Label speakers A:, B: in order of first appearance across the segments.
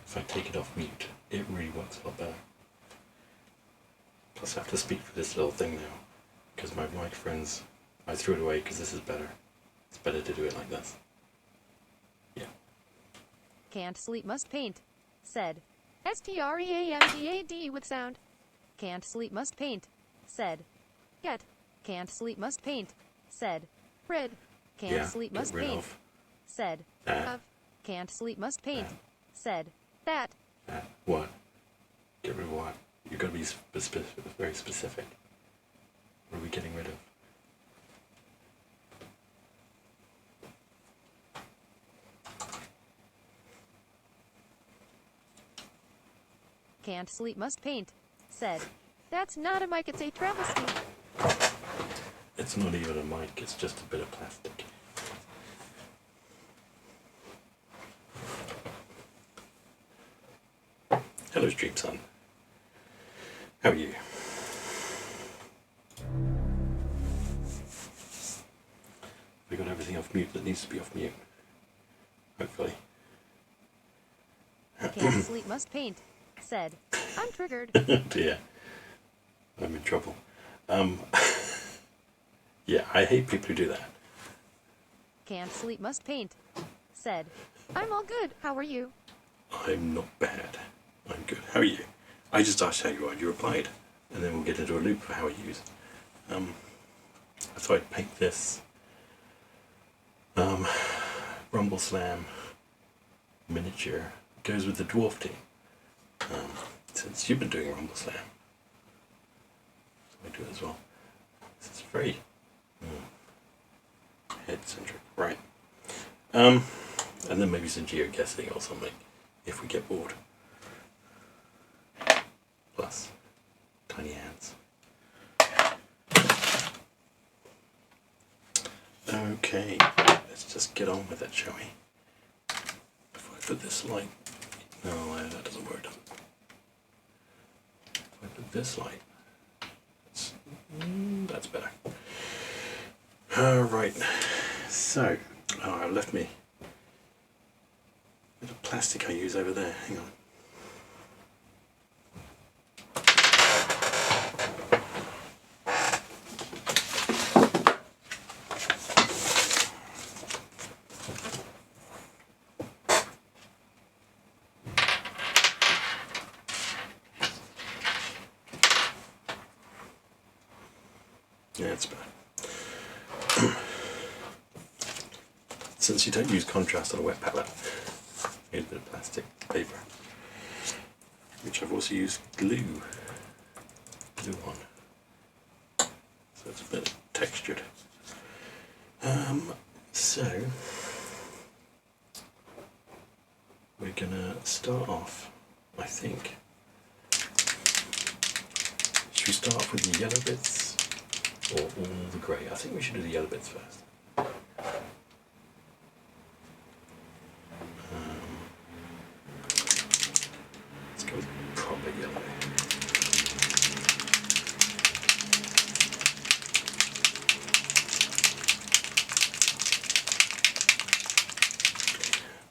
A: if I take it off mute, it really works a lot better. Plus I have to speak for this little thing now, because my microphones, I threw it away because this is better. It's better to do it like this. Yeah.
B: Can't sleep, must paint. Said. STREAMDAD with sound. Can't sleep, must paint. Said. Get. Can't sleep, must paint. Said. Red. Can't sleep, must paint. Said.
A: That.
B: Can't sleep, must paint. Said. That.
A: That. What? Get rid of what? You've got to be very specific. What are we getting rid of?
B: Can't sleep, must paint. Said. That's not a mic, it's a travesty.
A: It's not even a mic, it's just a bit of plastic. Hello, Stream Son. How are you? We got everything off mute that needs to be off mute. Hopefully.
B: Can't sleep, must paint. Said. I'm triggered.
A: Dear. I'm in trouble. Yeah, I hate people who do that.
B: Can't sleep, must paint. Said. I'm all good. How are you?
A: I'm not bad. I'm good. How are you? I just asked how you are and you replied. And then we'll get into a loop for how I use. I thought I'd paint this Rumble Slam miniature. It goes with the dwarf team. Since you've been doing Rumble Slam. So I do it as well. This is very head-centric. Right. And then maybe some geoguessing or something, if we get bored. Plus, tiny hands. Okay, let's just get on with it, shall we? If I put this light... No, that doesn't work, does it? If I put this light... That's better. Right, so... Oh, I've left me a bit of plastic I use over there. Hang on. Yeah, it's bad. Since you don't use contrast on a wet palette, use a bit of plastic paper, which I've also used glue on, so it's a bit textured. So we're gonna start off, I think. Should we start off with the yellow bits or all the grey? I think we should do the yellow bits first. Let's go with proper yellow.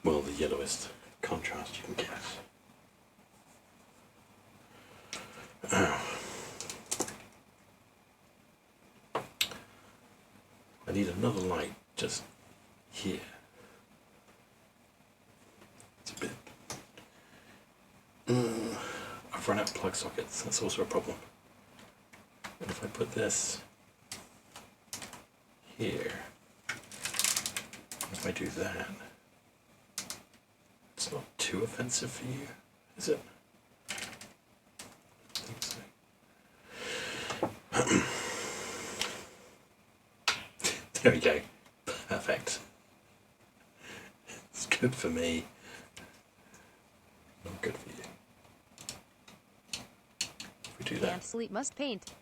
A: Well, the yellowest contrast you can get. I need another light just here. It's a bit... I've run out of plug sockets, that's also a problem. And if I put this here, if I do that, it's not too offensive for you, is it? I think so. There we go. Perfect. It's good for me. Not good for you. If we do that.
B: Can't sleep, must paint.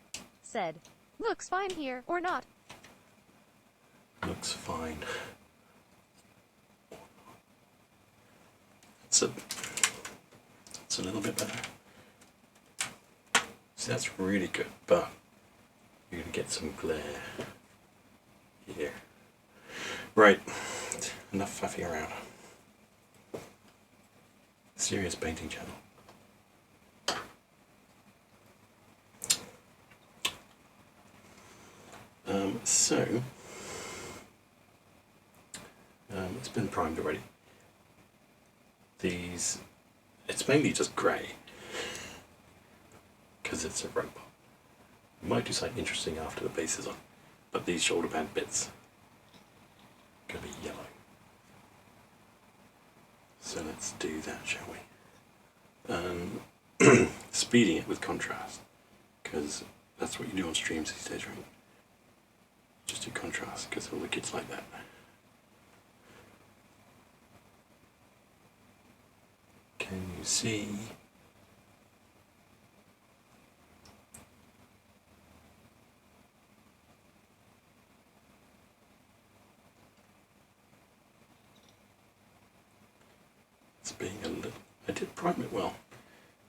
B: Said. Looks fine here, or not.
A: Looks fine. It's a little bit better. See, that's really good, but you're going to get some glare here. Right, enough faffing around. Serious painting channel. It's been primed already. It's mainly just grey, because it's a robot. Might do something interesting after the base is on, but these shoulder pad bits are going to be yellow. So let's do that, shall we? Speeding it with contrast, because that's what you do on streams these days, right? Just do contrast, because all the kids like that. Can you see? It's being a little... I did prime it well.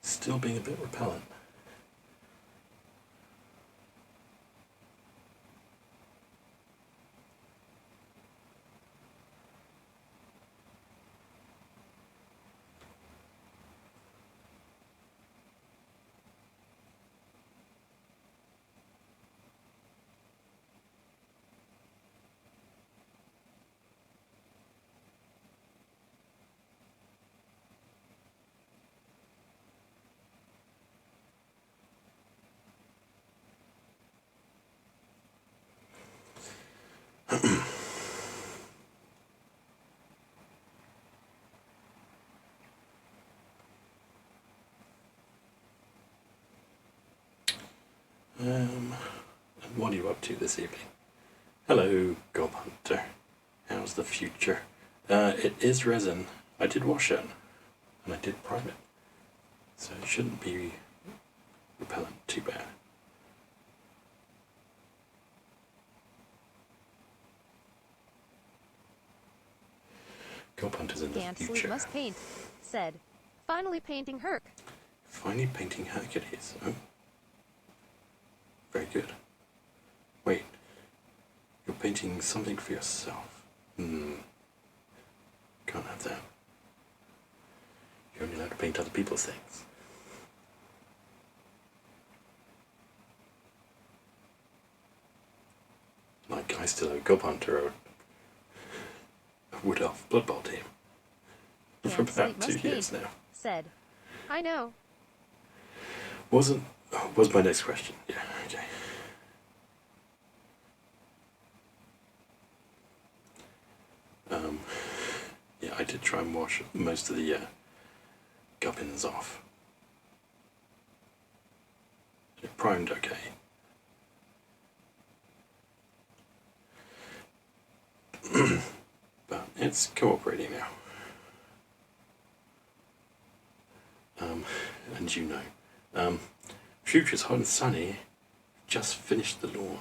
A: Still being a bit repellent. And what are you up to this evening? Hello, Gob Hunter. How's the future? It is resin. I did wash it, and I did prime it. So it shouldn't be repellent too bad. Gob Hunter's in the
B: Can't
A: future.
B: sleep, must paint. Said. Finally painting Herc.
A: Finally painting Hercules. Oh. Very good. Wait. You're painting something for yourself. Can't have that. You're only allowed to paint other people's things. Like I still owe Gob Hunter a Wood Elf Blood Bowl team. For
B: Can't
A: about
B: sleep,
A: 2
B: must
A: years
B: paint.
A: now.
B: Said. I know.
A: Was my next question. Yeah, okay. Yeah, I did try and wash most of the gubbins off. It primed okay. But it's cooperating now. And you know. Future's hot and sunny. Just finished the lawn.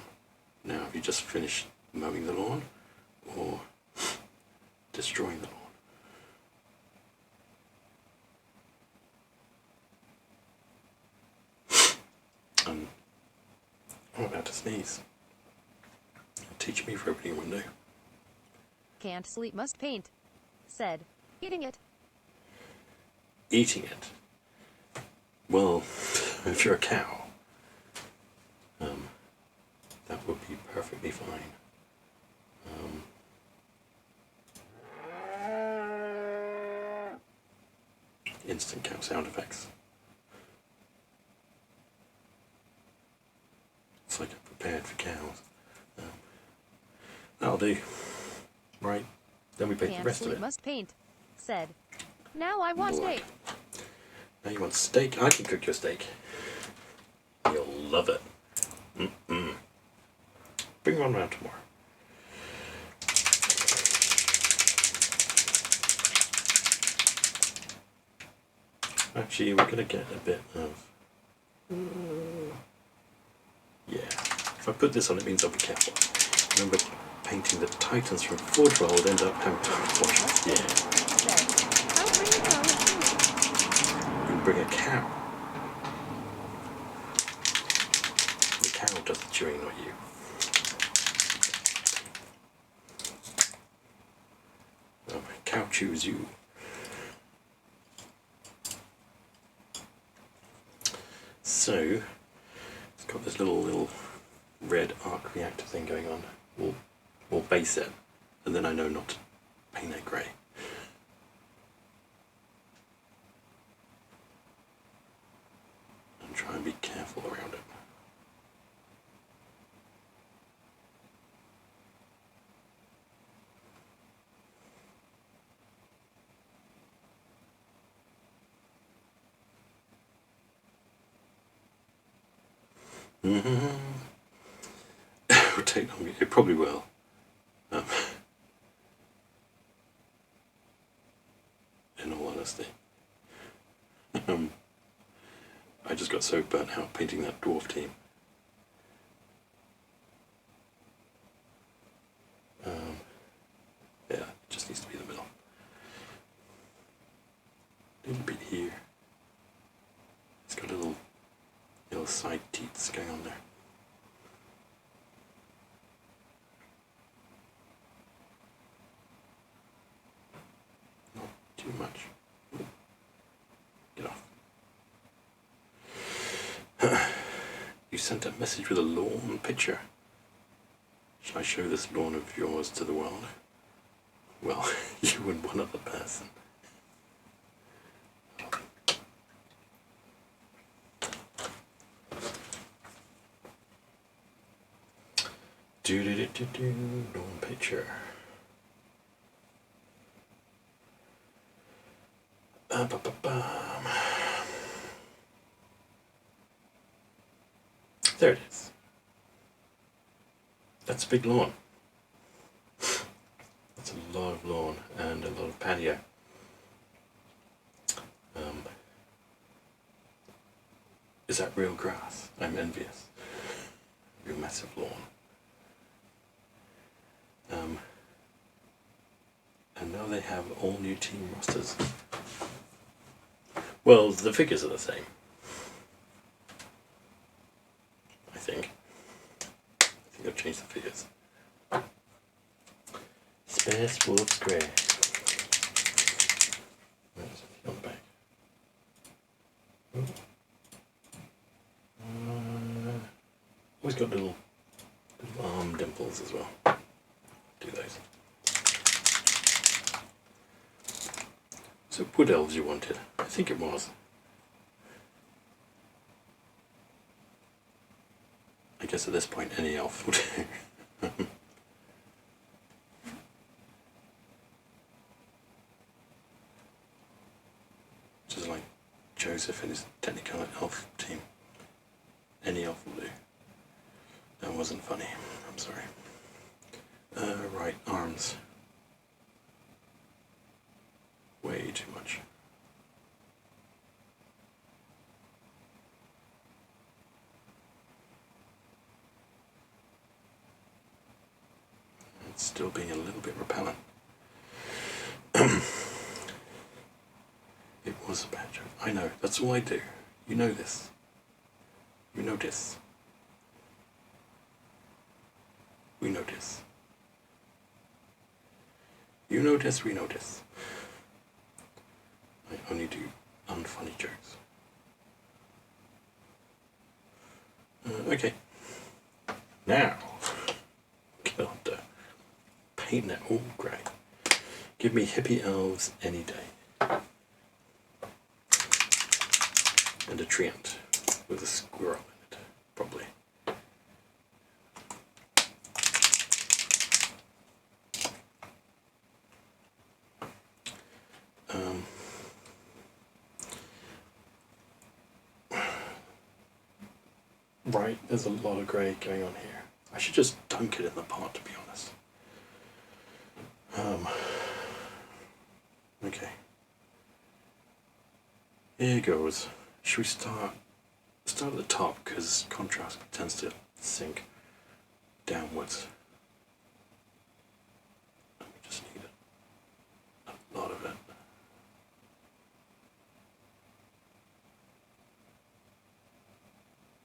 A: Now, have you just finished mowing the lawn? Or destroying the lawn? I'm about to sneeze. Teach me for opening a window.
B: Can't sleep, must paint. Said. Eating it.
A: Eating it? Well, if you're a cow, that would be perfectly fine. Instant cow sound effects. It's like I'm prepared for cows. That'll do. Right, then we paint the rest of it.
B: Must paint. Said. Now I want steak.
A: Now you want steak? I can cook your steak. You'll love it. Bring one round tomorrow. Actually, we're going to get a bit of... yeah. If I put this on, it means I'll be careful. Remember, painting the Titans from Forge World end up having to wash it. Yeah. You bring a cow. The cow does the chewing, not you. Cow chews you. So it's got this little red arc reactor thing going on. We'll base it, and then I know not to paint it grey. And try and be careful around it. It will take longer. It probably will. In all honesty. I just got so burnt out painting that dwarf team. Yeah, it just needs to be in the middle. A little bit here. It's got little side teats going on there. Not too much. Get off. You sent a message with a lawn picture. Should I show this lawn of yours to the world? Well, you and one other person. Lawn picture. There it is. That's a big lawn. That's a lot of lawn and a lot of patio. Is that real grass? I'm envious. Real massive lawn. And now they have all new team rosters. Well, the figures are the same. I think I've changed the figures. Space Wolves Grey. There's a few on the back. Always got little arm dimples as well. Do those. Was it wood elves you wanted? I think it was. I guess at this point any elf would do. Just like Joseph and his Technicolor elf team. Any elf will do. That wasn't funny. I'm sorry. Right, arms. Way too much. It's still being a little bit repellent. It was a bad joke. I know, that's all I do. You know this. You notice. We notice. You notice, we notice. I only do unfunny jokes. Okay. Now, get on to painting it all grey. Give me hippie elves any day. And a treant with a squirrel in it, probably. Right, there's a lot of grey going on here. I should just dunk it in the pot, to be honest. Okay. Here goes. Should we start at the top, because contrast tends to sink downwards. We just need a lot of it.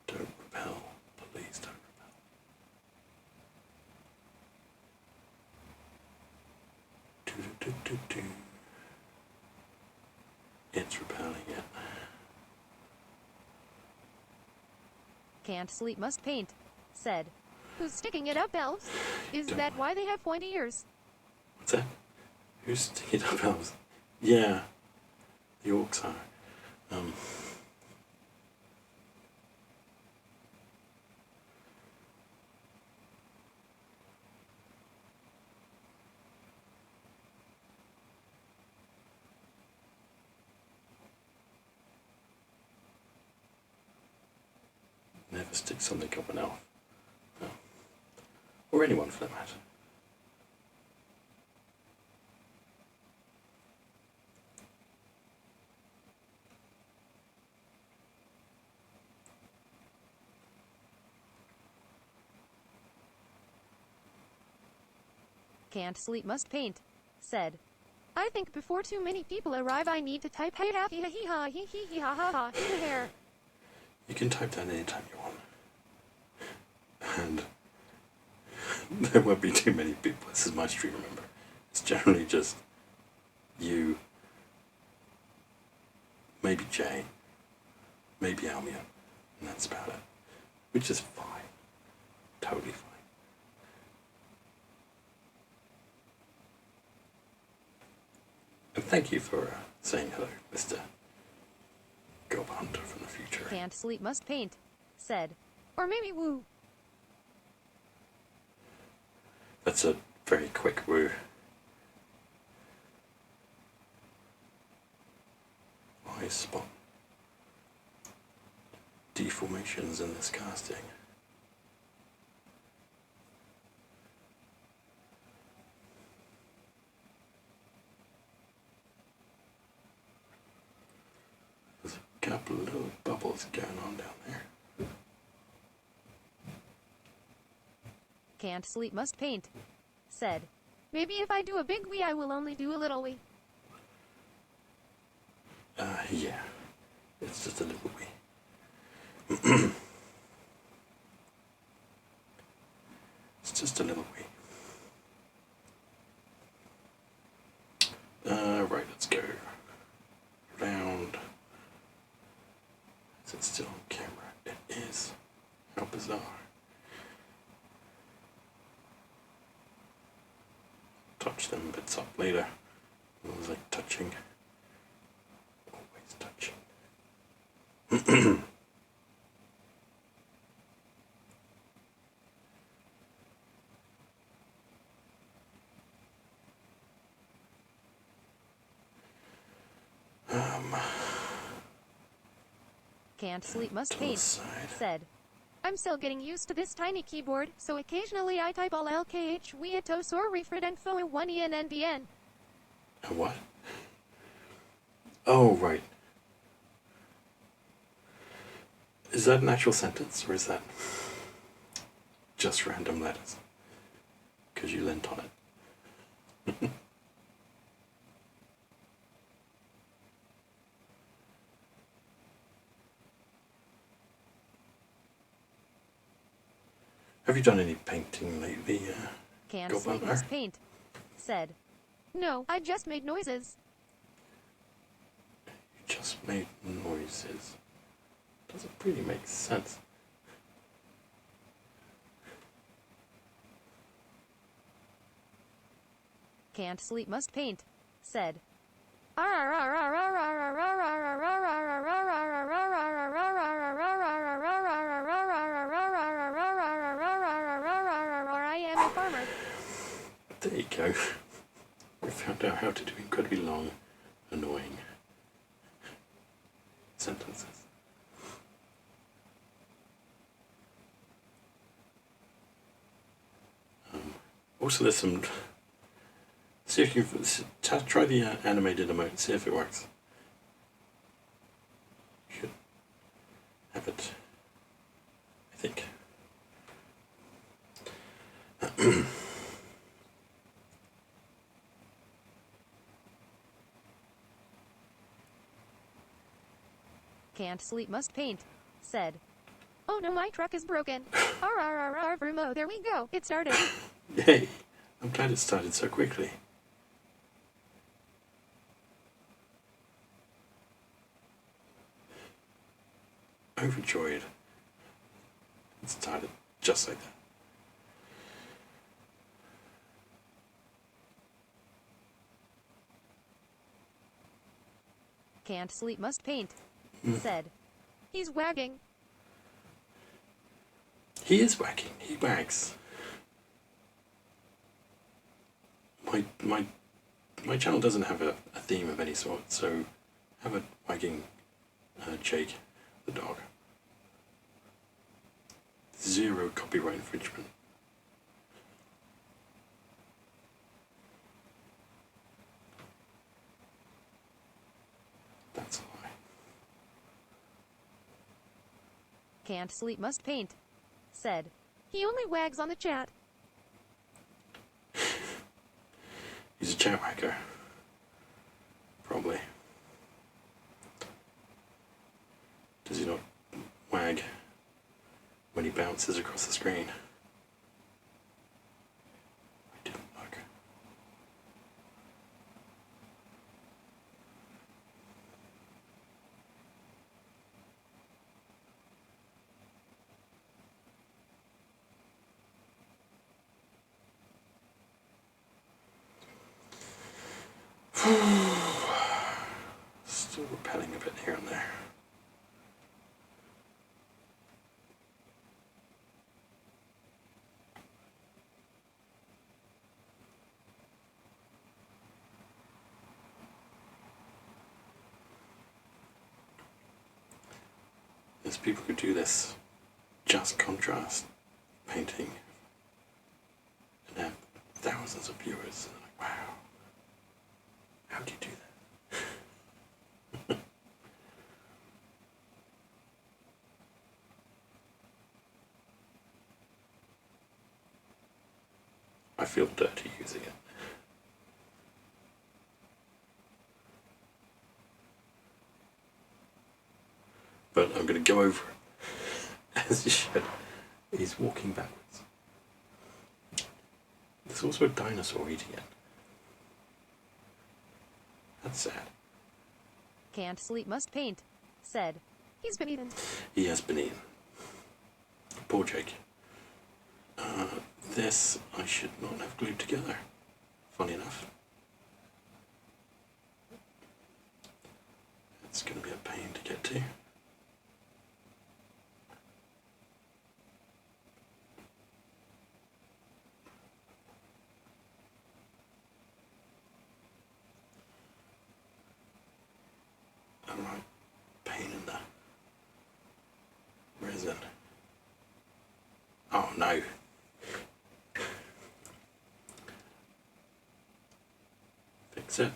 A: Don't repel, please don't repel. Do. It's repelling it.
B: Can't sleep, must paint. Said. Who's sticking it up, elves? Is that why they have pointy ears?
A: What's that? Who's sticking it up elves? Yeah, the orcs are. Never stick something up an elf. No. Or anyone for that matter.
B: Can't sleep, must paint. Said. I think before too many people arrive I need to type hey ha hee hee ha hee hee hee ha ha ha in the hair.
A: You can type that anytime you want. And there won't be too many people. This is my stream, remember. It's generally just you, maybe Jay, maybe Almia, and that's about it. Which is fine. Totally fine. And thank you for saying hello, Mr. Gob Hunter from the future.
B: Can't sleep, must paint. Said. Or maybe woo.
A: That's a very quick woo. I spot deformations in this casting. There's a couple of little bubbles going on down there.
B: Can't sleep, must paint. Said. Maybe if I do a big wee I will only do a little wee.
A: Yeah. It's just a little wee. It's just a little wee. Right, let's go round. Is it still on camera? It is. How bizarre. Touch them bits up later. What was I touching? Always touching.
B: Can't sleep, must
A: To the
B: paint.
A: side.
B: Said. I'm still getting used to this tiny keyboard, so occasionally I type all LKH, Weatos or Refred and Fo 1 en NBN.
A: A what? Oh, right. Is that an actual sentence, or is that just random letters? Because you lent on it. Have you done any painting lately?
B: Can't
A: Go
B: sleep,
A: bummer.
B: must paint. Said. No, I just made noises.
A: You just made noises. Doesn't really make sense.
B: Can't sleep, must paint. Said. I am a farmer.
A: There you go. We found out how to do incredibly long, annoying sentences. Also, there's some. See if you can try the animated emote. See if it works. You should have it. I think.
B: Can't sleep, must paint. Said. Oh no, my truck is broken. Brumo, there we go. It started.
A: Yay! I'm glad it started so quickly. Overjoyed. It's tied just like that.
B: Can't sleep, must paint, said. He's wagging.
A: He is wagging. He wags. My channel doesn't have a theme of any sort, so have a wagging Jake the dog. 0 copyright infringement. That's a lie.
B: Can't sleep, must paint, said. He only wags on the chat.
A: He's a chat wagger. Probably. Does he not wag when he bounces across the screen? I didn't look. Still repelling a bit here and there. There's people who do this just contrast painting and have thousands of viewers. And like, wow, how do you do that? I feel dirty using it. But I'm going to go over it as you should. He's walking backwards. There's also a dinosaur eating it. That's sad.
B: Can't sleep, must paint, said. He's been eaten.
A: He has been eaten. Poor Jake. This I should not have glued together. Funny enough. It's going to be a pain to get to. Alright, pain in the resin. Oh no. Fix it.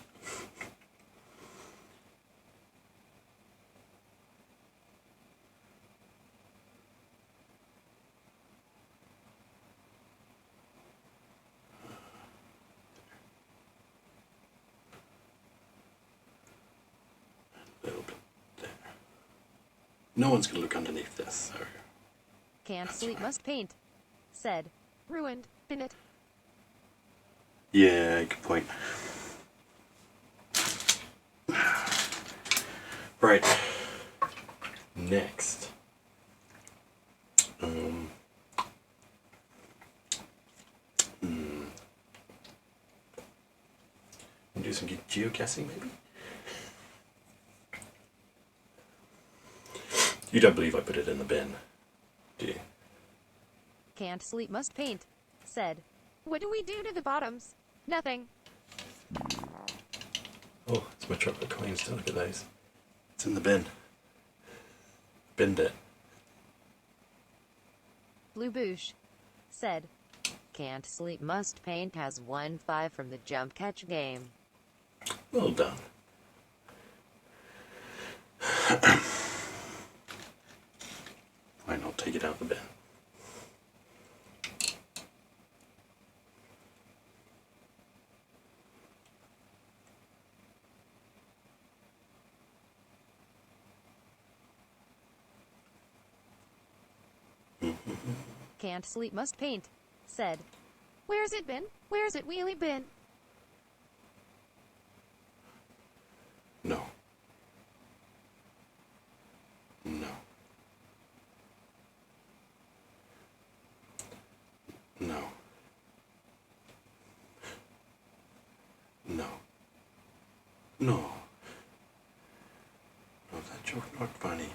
A: A little bit there. No one's going to look underneath this, so.
B: Can't sleep,
A: fine.
B: must paint, said. Ruined, bin it.
A: Yeah, good point. Right. Next. Do some geocaching maybe? You don't believe I put it in the bin, do you?
B: Can't sleep, must paint, said. What do we do to the bottoms? Nothing.
A: Oh, it's my chocolate coins. Don't look at those. It's in the bin. Binned it.
B: Blue Boosh, said. Can't sleep, must paint has won 5 from the jump catch game.
A: Well done. Why not take it out of the bin?
B: Can't sleep, must paint, said. Where's it been? Where's it really been?
A: No. No. No. No, that joke not funny.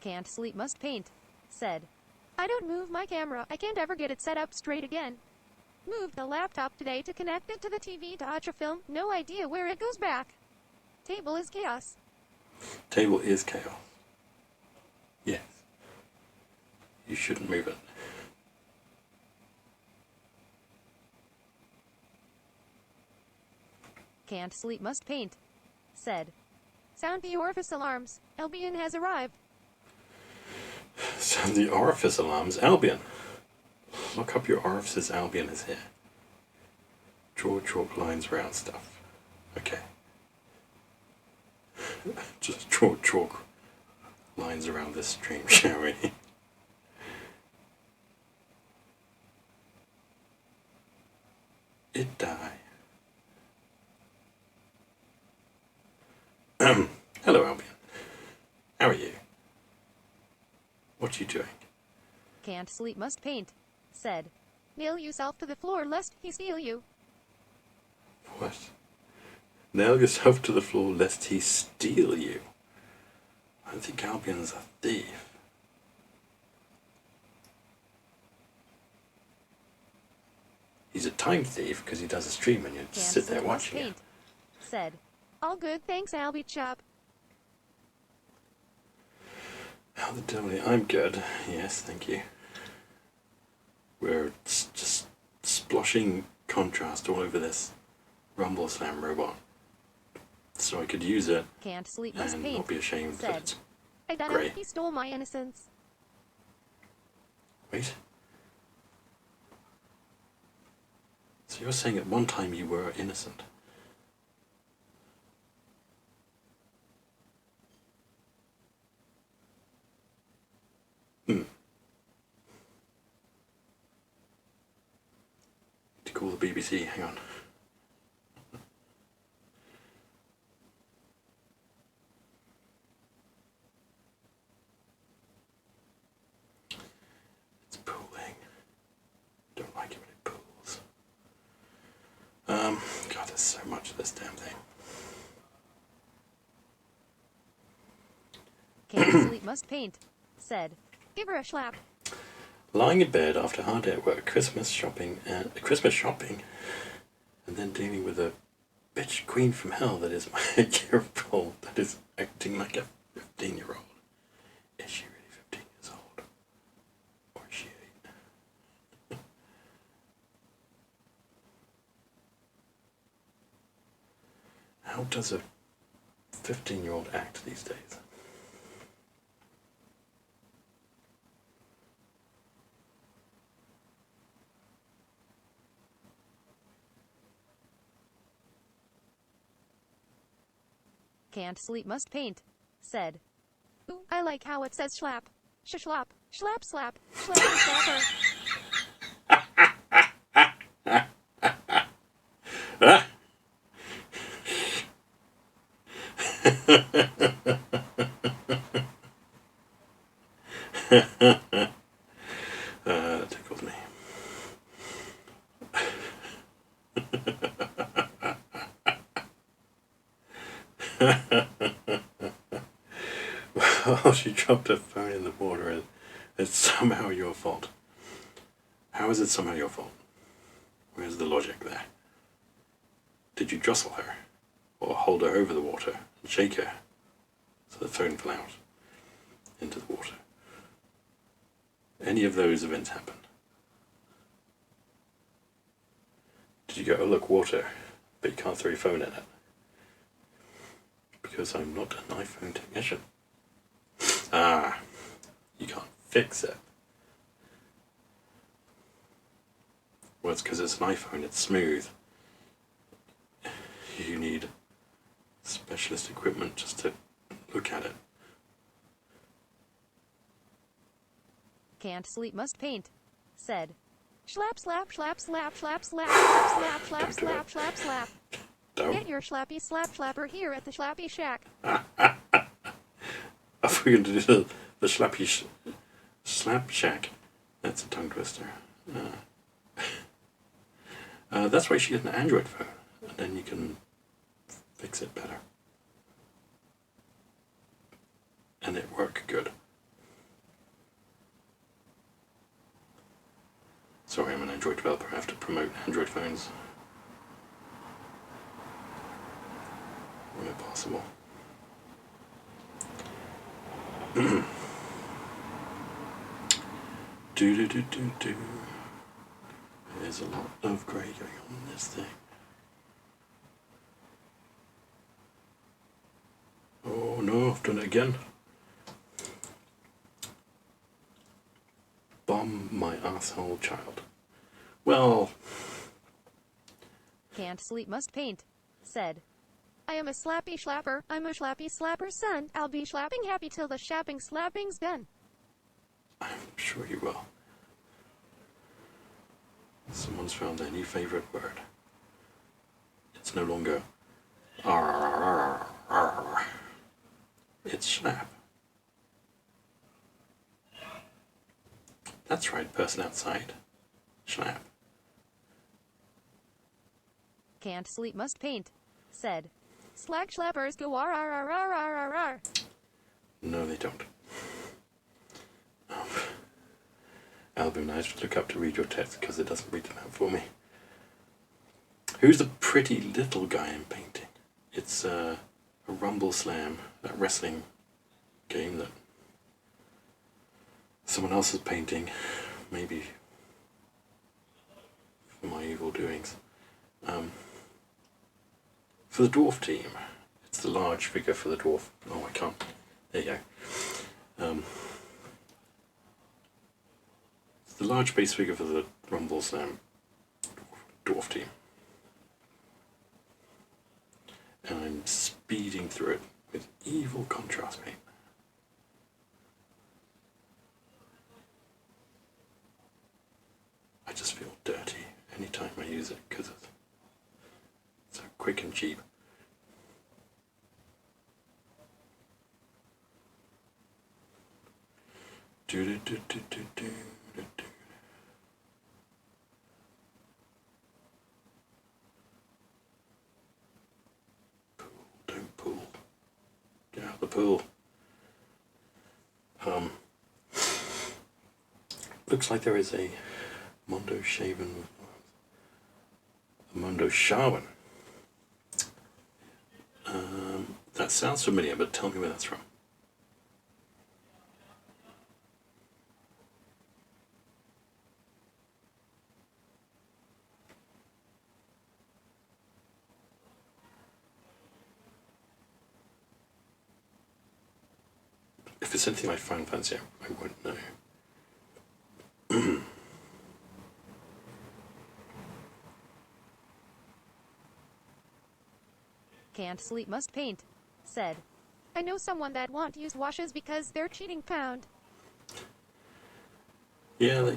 B: Can't sleep, must paint. Said. I don't move my camera. I can't ever get it set up straight again. Moved the laptop today to connect it to the TV to watch a film. No idea where it goes back. Table is chaos.
A: Table is chaos. Yes. You shouldn't move it.
B: Can't sleep, must paint. Said. Sound the orifice alarms. Albion has arrived.
A: Sound the orifice alarms. Albion. Look up your orifices. Albion is here. Draw chalk lines around stuff. Okay. Just draw chalk lines around this stream, shall we? It die. Hello, Albion. How are you? What are you doing?
B: Can't sleep, must paint. Said. Nail yourself to the floor lest he steal you.
A: What? Nail yourself to the floor lest he steal you. I don't think Albion's a thief. He's a time thief because he does a stream and you
B: Can't
A: sit there
B: sleep, must
A: watching it.
B: paint. Said. All good, thanks, Albie Chop.
A: How the devil? I'm good. Yes, thank you. We're just sploshing contrast all over this Rumble Slam robot, so I could use it
B: Can't sleep, must
A: and
B: paint.
A: not be ashamed that
B: Said.
A: it's
B: I don't
A: grey.
B: know, he stole my innocence.
A: Wait. So you're saying at one time you were innocent? To call the BBC, hang on. It's pooling. Don't like it when it pools. God, there's so much of this damn thing.
B: Can't sleep, must paint. Said. Give her a slap.
A: Lying in bed after a hard day at work, Christmas shopping, and then dealing with a bitch queen from hell that is my 8-year-old that is acting like a 15-year-old. Is she really 15 years old? Or is she 8? How does a 15-year-old act these days?
B: Can't sleep, must paint. Said. Ooh, I like how it says slap. Slap. Slap slap. Slap slapper.
A: That tickles me. Well, she dropped her phone in the water and it's somehow your fault. How is it somehow your fault? Where's the logic there? Did you jostle her? Or hold her over the water and shake her so the phone fell out into the water? Any of those events happen? Did you go, oh look, water, but you can't throw your phone in it? because I'm not an iPhone technician. Ah, you can't fix it. Well, it's because it's an iPhone, it's smooth. You need specialist equipment just to look at it.
B: Can't sleep, must paint, said. Slap, slap, slap, slap, slap, slap, slap, slap, slap, slap, slap.
A: Don't.
B: Get your slappy slap slapper here at the Slappy Shack.
A: I thought you were going to do the slappy slap shack. That's a tongue twister. That's why you should get an Android phone, and then you can fix it better. And it work good. Sorry, I'm an Android developer. I have to promote Android phones where possible. Do. There's a lot of grey going on in this thing. Oh no, I've done it again. Bomb my asshole child. Well...
B: Can't sleep, must paint, said. I am a slappy slapper, I'm a slappy slapper's son. I'll be slapping happy till the slapping's done.
A: I'm sure you will. Someone's found their new favourite word. It's no longer arr. It's snap. That's right, person outside. Snap.
B: Can't sleep, must paint, said. Slag slappers go arr.
A: No, they don't. Album nice to look up to read your text because it doesn't read them out for me. Who's the pretty little guy I'm painting? It's a Rumble Slam, that wrestling game that someone else is painting, maybe for my evil doings. For the dwarf team, it's the large figure for the dwarf. Oh, I can't. There you go. It's the large base figure for the Rumble Slam dwarf team. And I'm speeding through it with evil contrast paint. I just feel dirty anytime I use it because it's so quick and cheap. Do. Don't pull. Get out of the pool. Looks like there is a Mondo Shawan. That sounds familiar, but tell me where that's from. If it's anything like Final Fantasy, I won't know.
B: Can't sleep, must paint, said. I know someone that won't use washes because they're cheating pound.
A: Yeah, they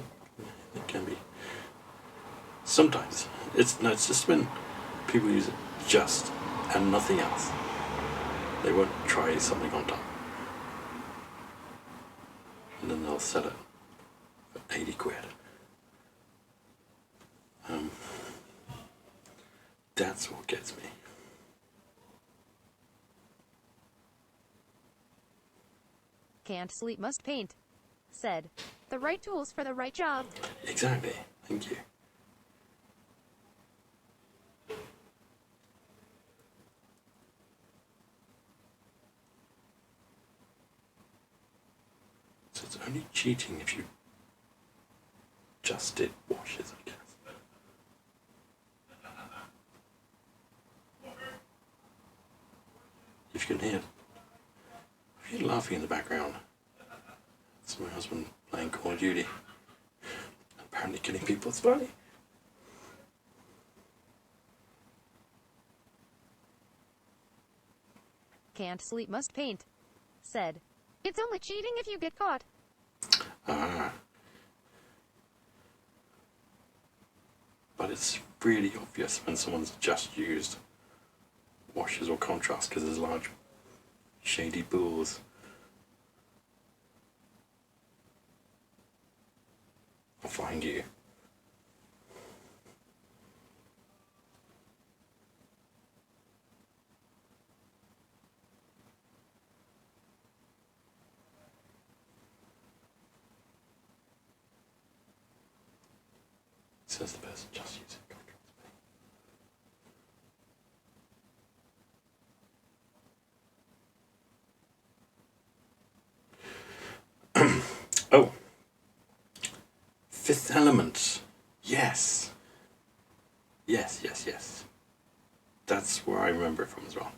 A: can be. Sometimes. It's just when people use it just and nothing else. They won't try something on top. And then they'll sell it for 80 quid. That's what gets me.
B: Can't sleep, must paint, said. The right tools for the right job.
A: Exactly. Thank you. So it's only cheating if you just did washes, I guess. If you can hear. I hear laughing in the background. It's my husband playing Call of Duty. Apparently killing people. It's funny.
B: Can't sleep, must paint. Said. It's only cheating if you get caught.
A: Ah. But it's really obvious when someone's just used washes or contrast because there's large shady pools. I'll find you. Says the person just using contrast paint. Oh. Fifth Element. Yes. Yes. That's where I remember it from as well.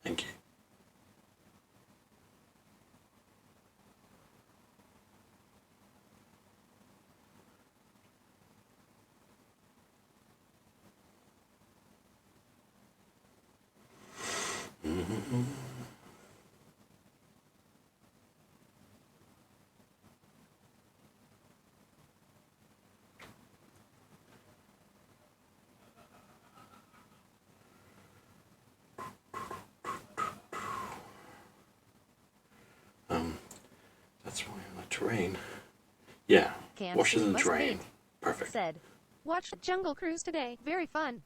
A: Thank you. That's why I like terrain. Yeah, washes and terrain. Perfect.
B: Said. Watched Jungle Cruise today. Very fun.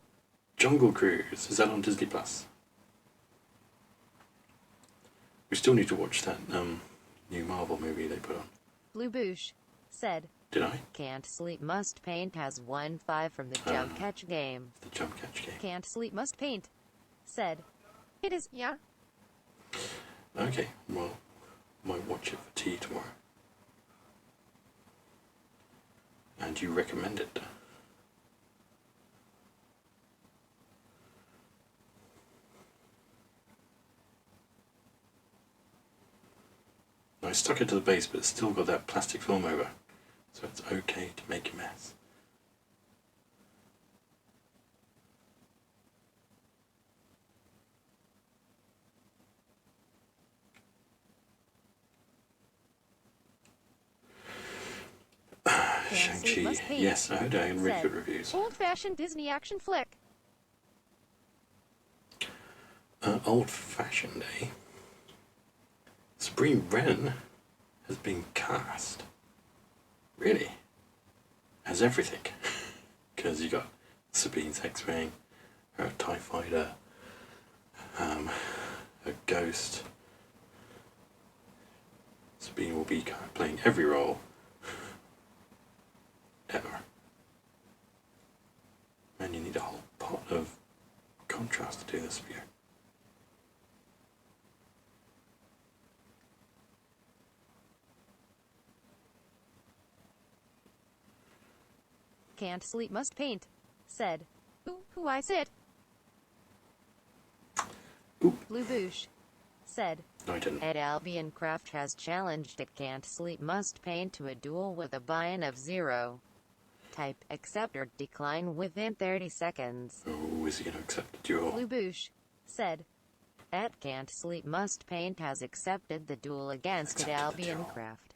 A: Jungle Cruise. Is that on Disney Plus? We still need to watch that new Marvel movie they put on.
B: Blue Boosh. Said.
A: Did I?
B: Can't sleep, must paint has won 5 from the jump catch game.
A: The jump catch game.
B: Can't sleep, must paint. Said. It is, yeah.
A: Okay, well, might watch it for tea tomorrow. And you recommend it? I stuck it to the base, but it's still got that plastic film over, so it's okay to make a mess. Shang-Chi. Yes, I heard I had really good reviews.
B: Old-fashioned Disney action flick.
A: Old-fashioned, eh? Sabrina Wren has been cast. Really? Has everything. Because you got Sabine's X-Wing, her TIE Fighter, a Ghost. Sabine will be kind of playing every role ever. Man, you need a whole pot of contrast to do this for you.
B: Can't sleep, must paint. Said. Who I sit.
A: Ooh.
B: Blue Boosh. Said.
A: No, I didn't.
B: Ed Albion Craft has challenged it Can't Sleep Must Paint to a duel with a buy-in of 0. Type accept or decline within 30 seconds.
A: Oh, is he going to accept the duel?
B: Blue Boosh. Said. Ed Can't Sleep Must Paint has accepted the duel against Ed Albion Craft.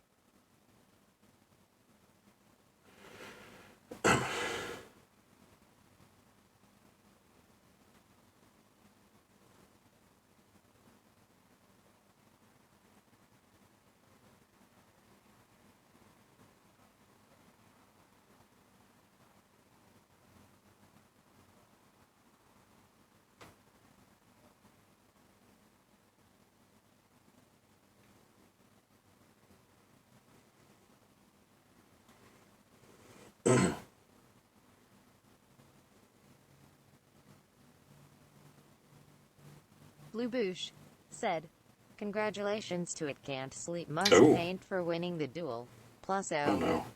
B: Blue Boosh. Said. Congratulations to It Can't Sleep Must Paint for winning the duel. Plus
A: Oh no.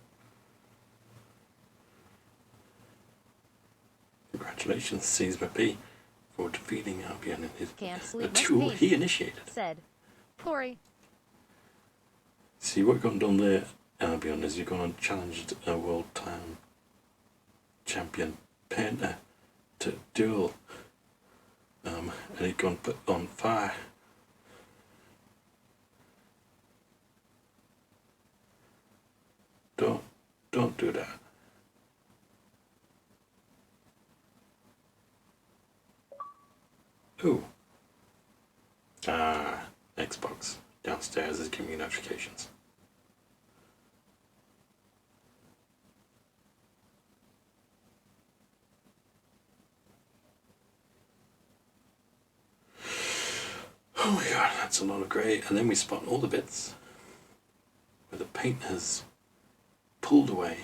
A: Congratulations, Sees P, for defeating Albion in his
B: Can't
A: a
B: sleep, must
A: tool
B: paint,
A: he initiated.
B: said Corey.
A: See what you've gone done there, Albion, is you've gone and challenged a world champion painter to duel, and he'd gone put on fire. Don't do that. Ooh. Xbox downstairs is giving me notifications. Oh my god, that's a lot of grey. And then we spot all the bits where the paint has pulled away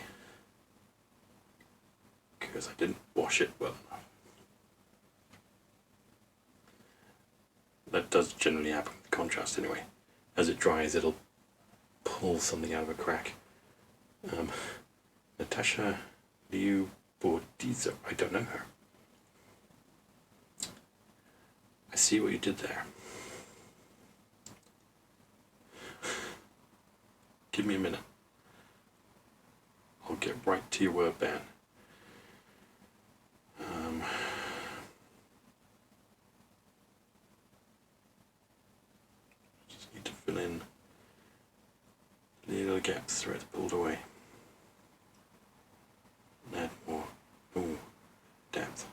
A: because I didn't wash it well enough. That does generally happen with contrast anyway. As it dries, it'll pull something out of a crack. Natasha Liu Bordizo, I don't know her. I see what you did there. Give me a minute. I'll get right to your word ban. Just need to fill in little gaps where it's pulled away. Add more depth.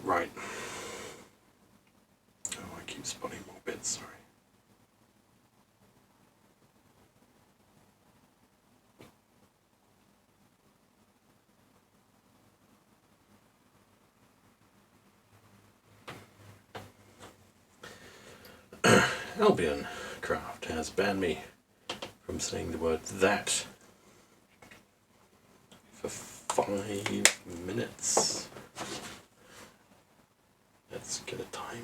A: Right. Oh, I keep spotting more bits, sorry. Albion Craft has banned me from saying the word that for 5 minutes. Let's get a timer.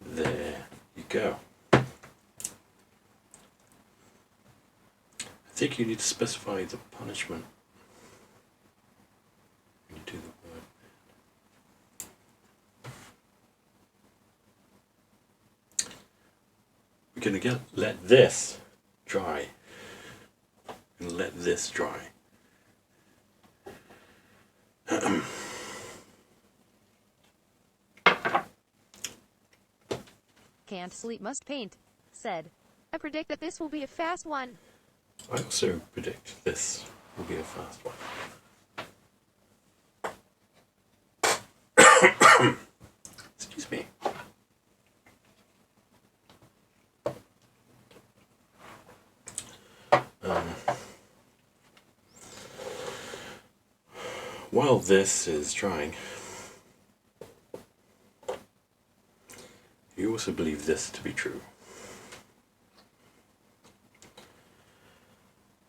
A: There you go. I think you need to specify the punishment when you do the word. We're going to let this dry. And let this dry.
B: Can't sleep, must paint, said. I predict that this will be a fast one.
A: I also predict this will be a fast one. Excuse me. While this is drying, you also believe this to be true.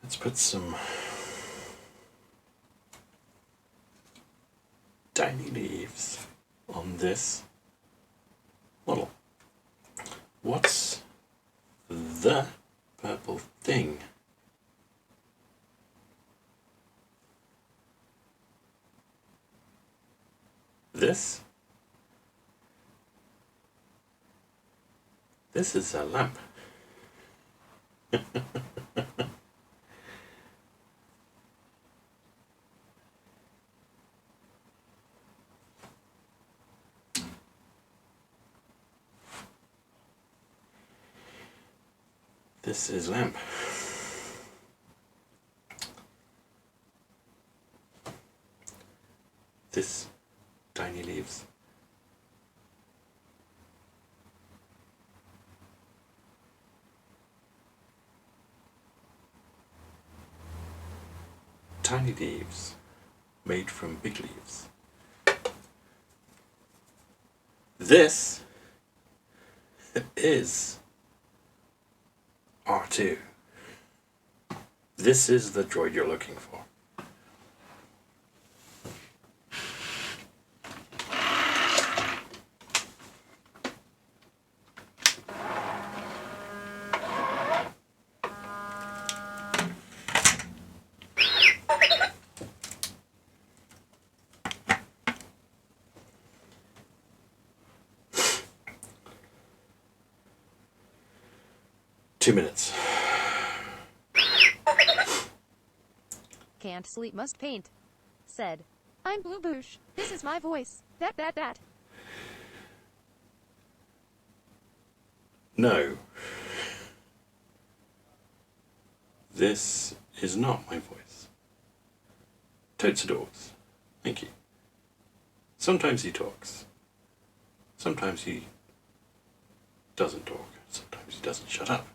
A: Let's put some tiny leaves on this model. What's the purple thing? This? This is a lamp. This is lamp. This tiny leaves. Tiny leaves made from big leaves. This is R2. This is the droid you're looking for. Two minutes.
B: Can't sleep, must paint. Said. I'm Blue Boosh. This is my voice. That.
A: No. This is not my voice. Totes adores. Thank you. Sometimes he talks. Sometimes he doesn't talk. Sometimes he doesn't shut up.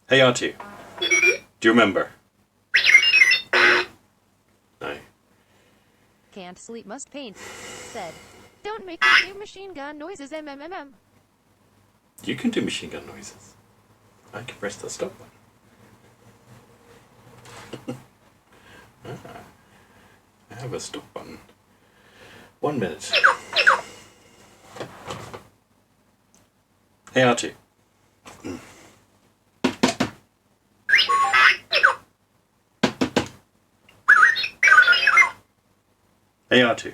A: Hey R2, do you remember? No.
B: Can't sleep, must paint. Said. Don't make me do machine gun noises, MMMM.
A: You can do machine gun noises. I can press the stop button. I have a stop button. 1 minute. Hey R2. Hey R2.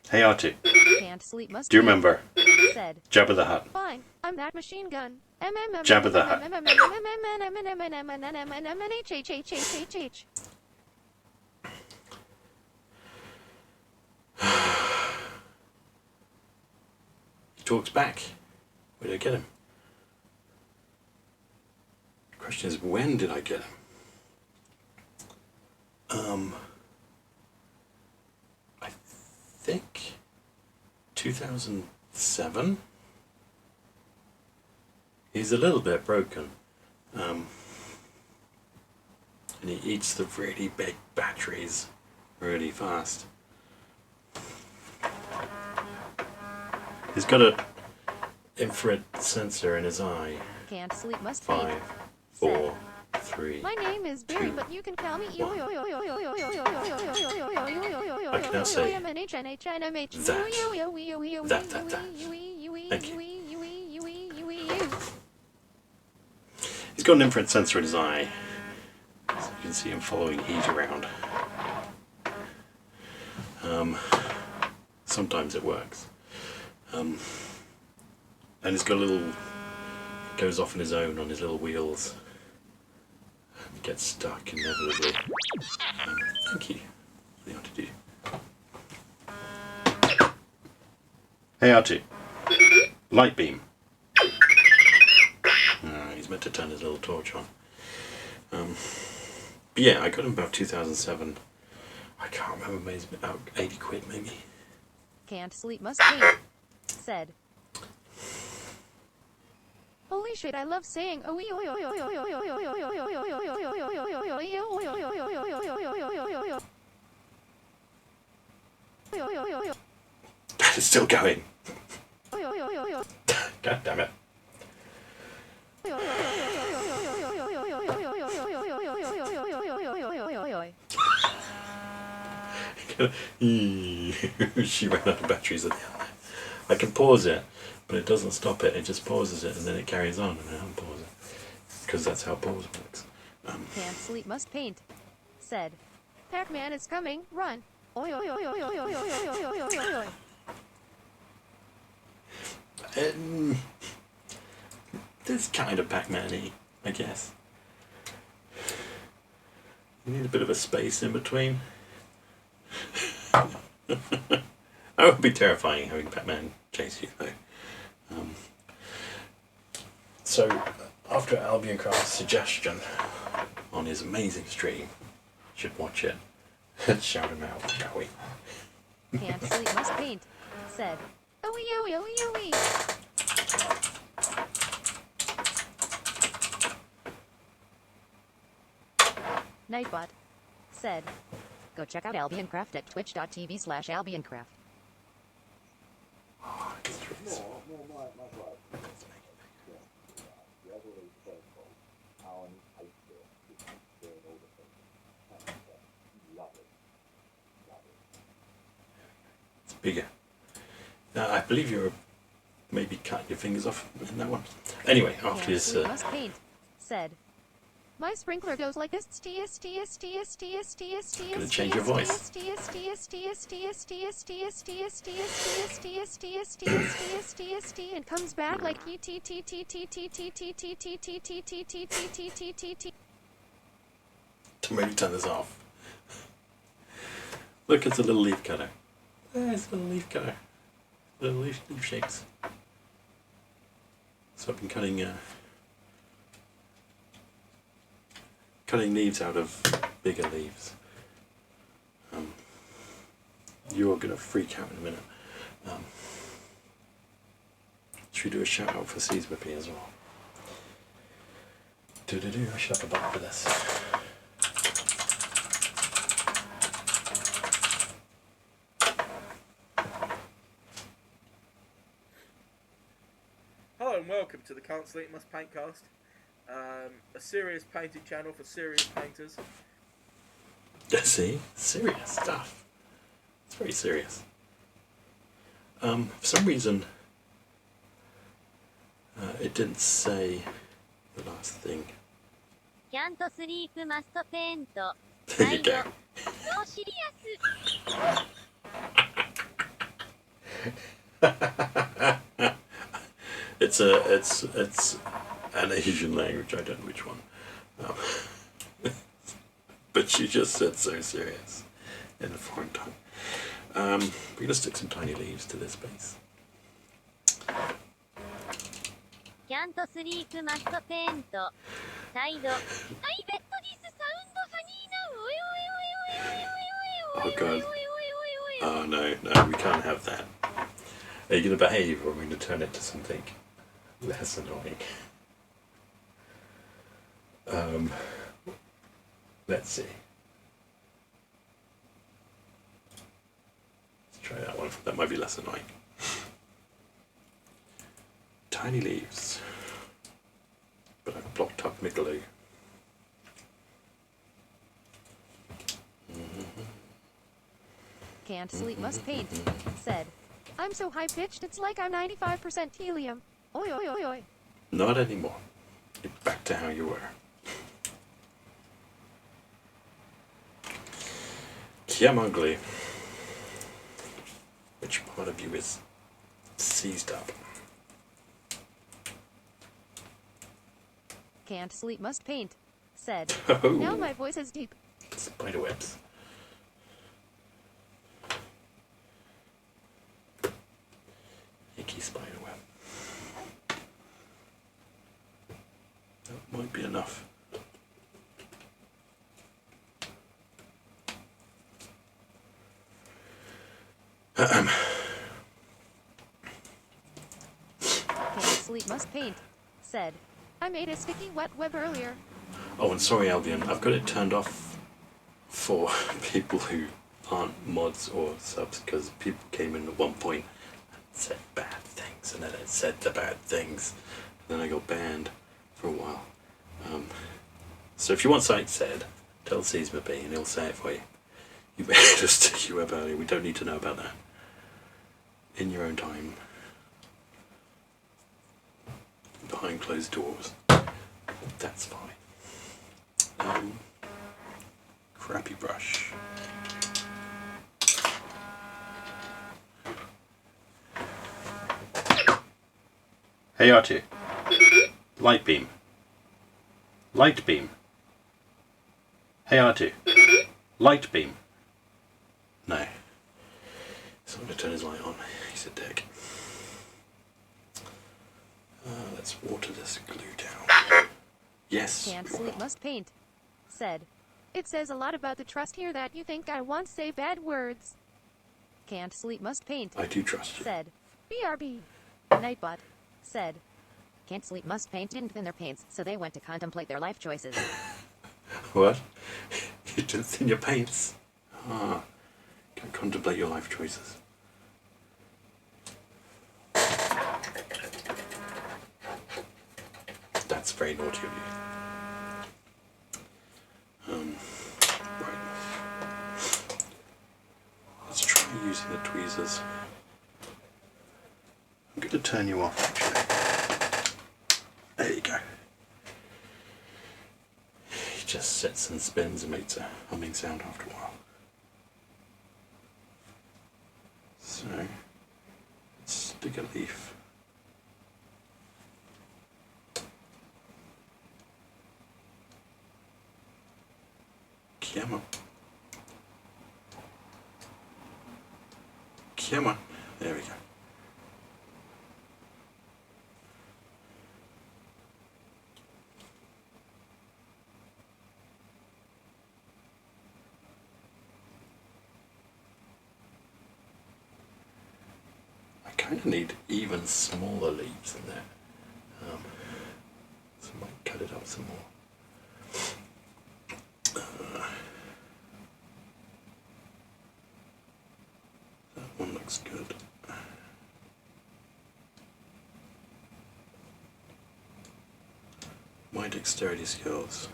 A: Hey R2.
B: Can't sleep, must
A: Do you remember?
B: Said.
A: Jabba the Hutt.
B: Fine, I'm that machine gun.
A: Jabba the Hutt.
B: H.
A: He talks back. Where did I get him? The question is, when did I get him? I think 2007. He's a little bit broken. And he eats the really big batteries really fast. He's got a infrared sensor in his eye.
B: Can't sleep, must paint.
A: 5, 4, 3.
B: My name is Barry,
A: 2,
B: but you can call me
A: I can now say that. Thank you. He's got an infrared sensor in his eye, so you can see him following heat around. Sometimes it works. And he's got a little, goes off on his own on his little wheels. And gets stuck inevitably. Thank you. What do you want to do? Hey R2. Light beam. He's meant to turn his little torch on. But yeah, I got him about 2007. I can't remember, maybe it's about 80 quid maybe.
B: Can't sleep, must paint. Said. Holy shit, I love saying
A: That is still going. God damn it. She ran out of batteries at the end. I can pause it, but it doesn't stop it. It just pauses it and then it carries on and then unpause it. Because that's how pause works.
B: Can't sleep, must paint. Said. Pac-Man is coming, run.
A: This kind of Pac-Man-y, I guess. You need a bit of a space in between. That would be terrifying, having Pac-Man chase you, though. So, after Albion Craft's suggestion on his amazing stream, you should watch it. Shout him out, shall we?
B: Can't sleep, must paint. Said. Nightbot. Said. Go check out AlbionCraft at twitch.tv/AlbionCraft.
A: Oh, it's bigger. I believe you're maybe cutting your fingers off in that one. Anyway, after his...
B: must paint, said. My sprinkler goes like this.
A: Gonna change your voice.
B: And comes back like
A: To maybe turn this off. Look, it's a little leaf cutter. There's a little leaf cutter. Little leaf shapes. So I've been cutting leaves out of bigger leaves. You're gonna freak out in a minute. Should we do a shout out for Seasmapy as well? I should have a button for this.
C: Hello and welcome to the Can't Sleep Must Paint cast, a serious painting channel for serious painters.
A: See? Serious stuff. It's very serious. For some reason, it didn't say the last thing.
D: Can't sleep must paint.
A: There you go.
D: So serious.
A: It's an Asian language. I don't know which one. But she just said so serious in a foreign tongue. We're going to stick some tiny leaves to this base.
D: Can't sleep must paint. Side. I bet this sound funny now.
A: Oh god. Oh no, we can't have that. Are you going to behave, or are we going to turn it to something less annoying? Let's see. Let's try that one. That might be less annoying. Tiny leaves. But I've blocked up my glue.
B: Can't sleep must paint, said. I'm so high-pitched it's like I'm 95% helium. Oi oi oi oi.
A: Not anymore. You're back to how you were. Kiamugly. Which part of you is seized up?
B: Can't sleep must paint, said.
A: Oh.
B: Now my voice is deep.
A: Spiderwebs. Icky spiderweb. That might be enough.
B: Can't sleep must paint, said. I made a sticky wet web earlier.
A: Oh, and sorry, Albion, I've got it turned off for people who aren't mods or subs, because people came in at one point and said bad things, and then it said the bad things, and then I got banned for a while. So if you want something said, tell Seasmapy and he'll say it for you. You made a sticky web earlier, we don't need to know about that. In your own time. Behind closed doors. That's fine. Crappy brush. Hey R2. Light beam. Light beam. Hey R2. Light beam. No. So I'm going to turn his light on. He's a dick. Let's water this glue down. Yes.
B: Can't sleep must paint, said. It says a lot about the trust here that you think I won't say bad words. Can't sleep must paint,
A: I do trust you.
B: said. BRB. Nightbot, said. Can't sleep must paint didn't thin their paints, so they went to contemplate their life choices.
A: What? You didn't thin your paints? Ah. Can't contemplate your life choices. That's very naughty of you. Right. Let's try using the tweezers tweezers. I'm going to turn you off actually. There you go. He just sits and spins and makes a humming sound after a while. So, let's stick a leaf. Come on. Come on. There we go. I kind of need even smaller leaves in there. So I might cut it up some more. That one looks good. My dexterity skills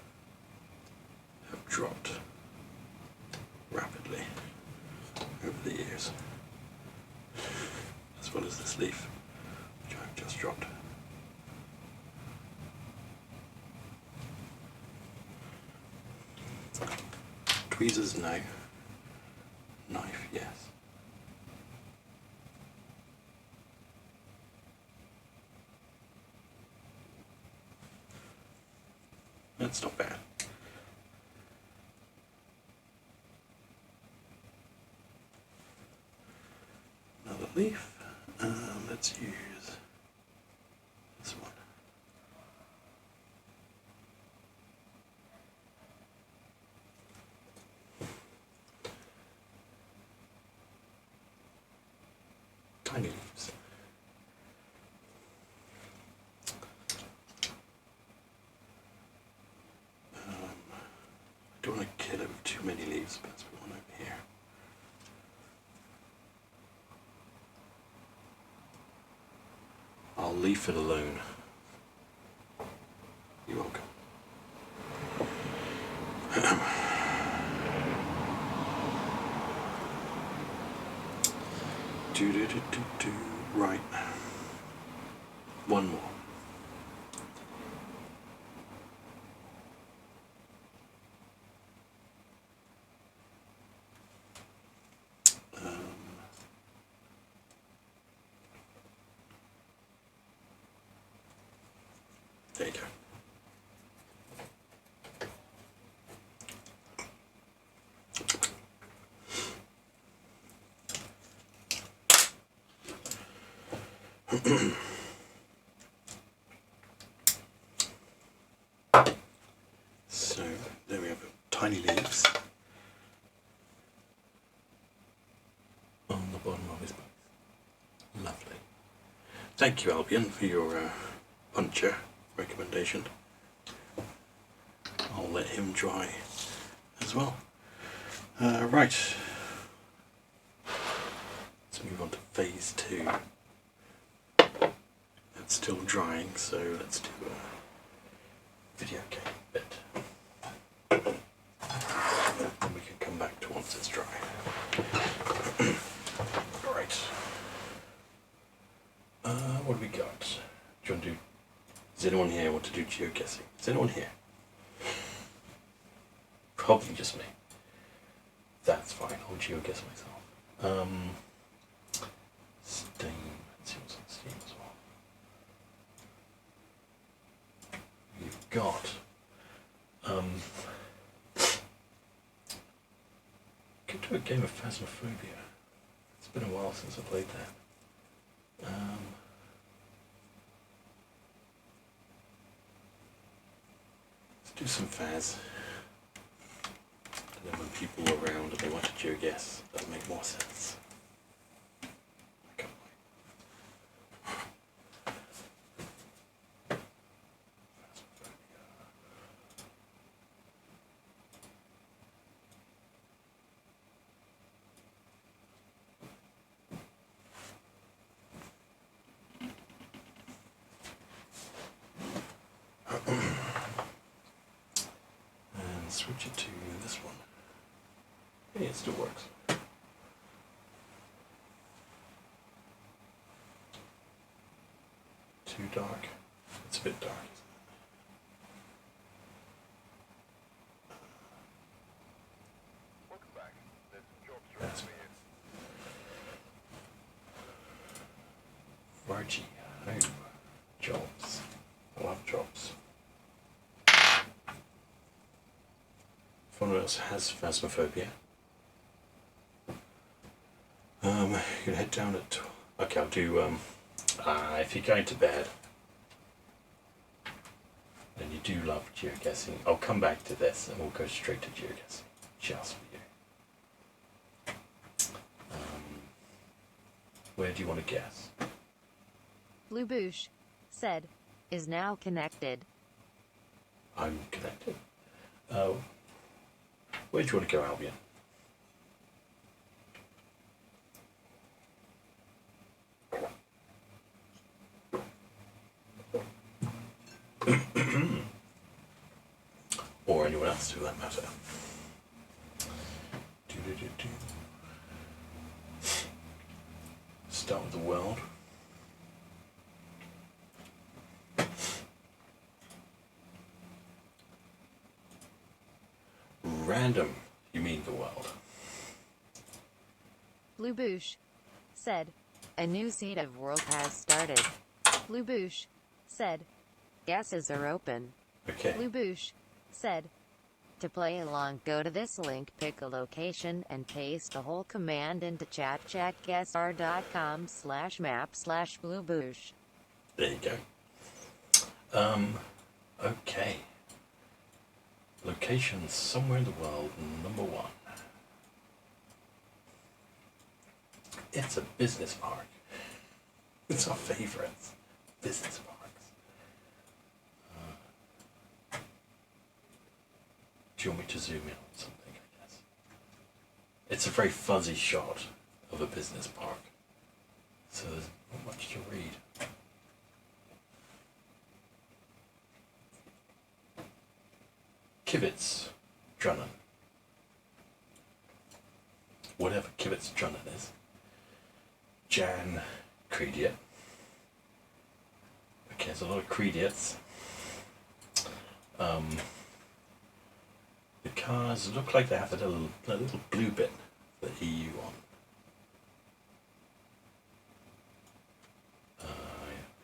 A: have dropped rapidly over the years, as well as this leaf, which I've just dropped. Tweezers, no. Knife, yes. That's not bad. Another leaf. Let's use this one. Tiny leaves. I don't want to kill it with too many leaves, but let's put one over here. I'll leave it alone. You're welcome. Right. One more. There you go. So there we have tiny leaves on the bottom of his box. Lovely. Thank you, Albion, for your puncher recommendation. I'll let him dry as well. Right. Let's move on to phase 2. It's still drying, so let's do a video game bit. And we can come back to once it's dry. Alright. What do we got? Do you want to do... Does anyone here want to do geoguessing? Is anyone here? Probably just me. That's fine, I'll geoguess myself. Steam. Let's see what's on Steam as well. You've got could do a game of Phasmophobia. It's been a while since I played that. Let's do some Phas. And then when people are around and they want to geoguess, that'll make more sense. I can't wait. And switch it to this one. Yeah, it still works. dark? It's a bit dark. That's Vargy. Oh, jobs. I love jobs. If anyone else has phasmophobia, you can head down at. Okay, I'll do. If you're going to bed, and you do love geoguessing, I'll come back to this and we'll go straight to geoguessing just for you. Where do you want to guess?
B: Blue Boosh said, is now connected.
A: I'm connected. Where do you want to go, Albion? Or anyone else, for that matter. Start with the world. Random, you mean the world.
B: Blue Boosh said, a new seed of world has started. Blue Boosh said, guesses are open.
A: Okay.
B: Blue Boosh said, to play along, go to this link, pick a location, and paste the whole command into chatguessr.com/map/blueboosh.
A: There you go. Okay. Location somewhere in the world, number 1. It's a business park. It's our favourite. Business parks. Do you want me to zoom in on something, I guess? It's a very fuzzy shot of a business park. So there's not much to read. Kivitz Drunnen. Whatever Kivitz Drunnen is. Jan Crediot. Okay, there's a lot of Crediots. The cars look like they have a little blue bit, the EU on.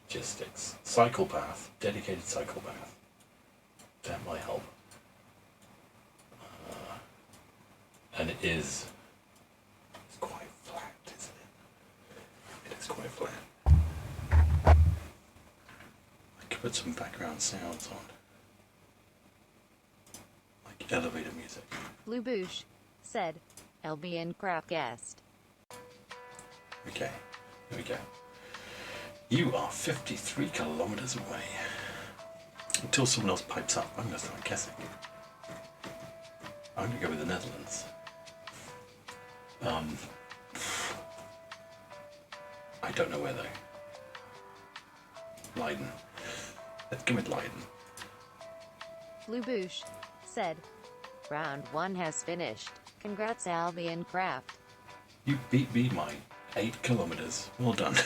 A: Logistics. Cycle path. Dedicated cycle path. That might help. And it's quite flat, isn't it? It is quite flat. I could put some background sounds on. Like elevator music.
B: Blue Boosh said, Albion Craft guest.
A: Okay, here we go. You are 53 kilometers away. Until someone else pipes up, I'm going to start guessing. I'm going to go with the Netherlands. I don't know where though. Leiden. Let's go with Leiden.
B: Blue Boosh said, round 1 has finished. Congrats, Albion Craft.
A: You beat me by 8 kilometers. Well done.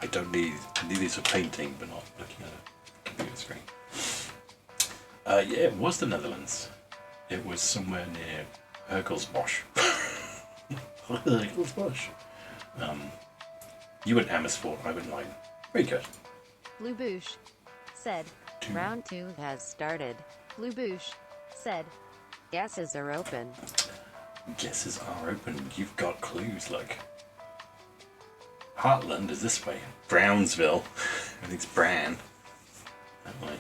A: I don't need these for painting, but not looking at a computer screen. Yeah, it was the Netherlands. It was somewhere near Herkelsbosch. Herkelsbosch. You went Amersfoort, I went Leiden. Very good.
B: Blue Boosh said, round 2 has started. Blue Boosh said, guesses are open.
A: Guesses are open. You've got clues, look. Heartland is this way. Brownsville. Everything's Bran. That way.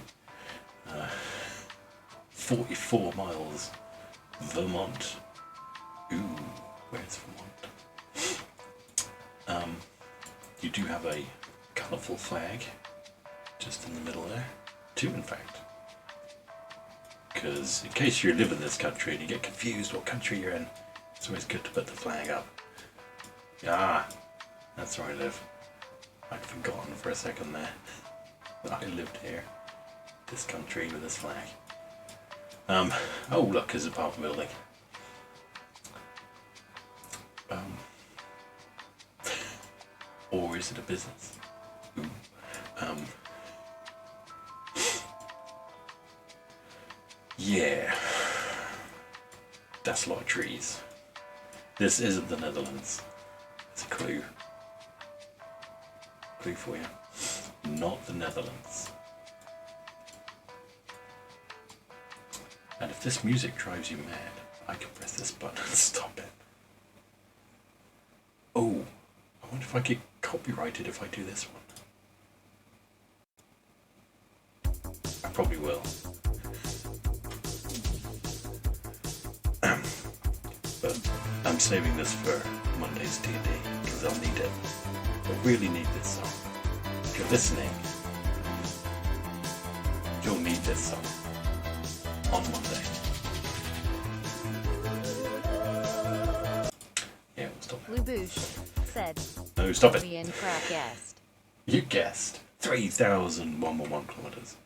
A: 44 miles. Vermont. Ooh, where's Vermont? You do have a colourful flag just in the middle there. 2, in fact. Because in case you live in this country and you get confused what country you're in, it's always good to put the flag up. Ah, that's where I live. I'd forgotten for a second there that I lived here. This country with this flag. Oh look, there's a apartment building. Or is it a business? Ooh. Yeah. That's a lot of trees. This isn't the Netherlands. It's a clue. Clue for you. Not the Netherlands. And if this music drives you mad, I can press this button and stop it. Oh, I wonder if I get copyrighted if I do this one. I probably will. But I'm saving this for Monday's D&D because I'll need it. I really need this song. If you're listening, you'll need this song on Monday. Yeah, we'll stop
B: Blue Boosh said,
A: No, stop it.
B: Ian Crap guessed.
A: You guessed. 3,111 kilometers.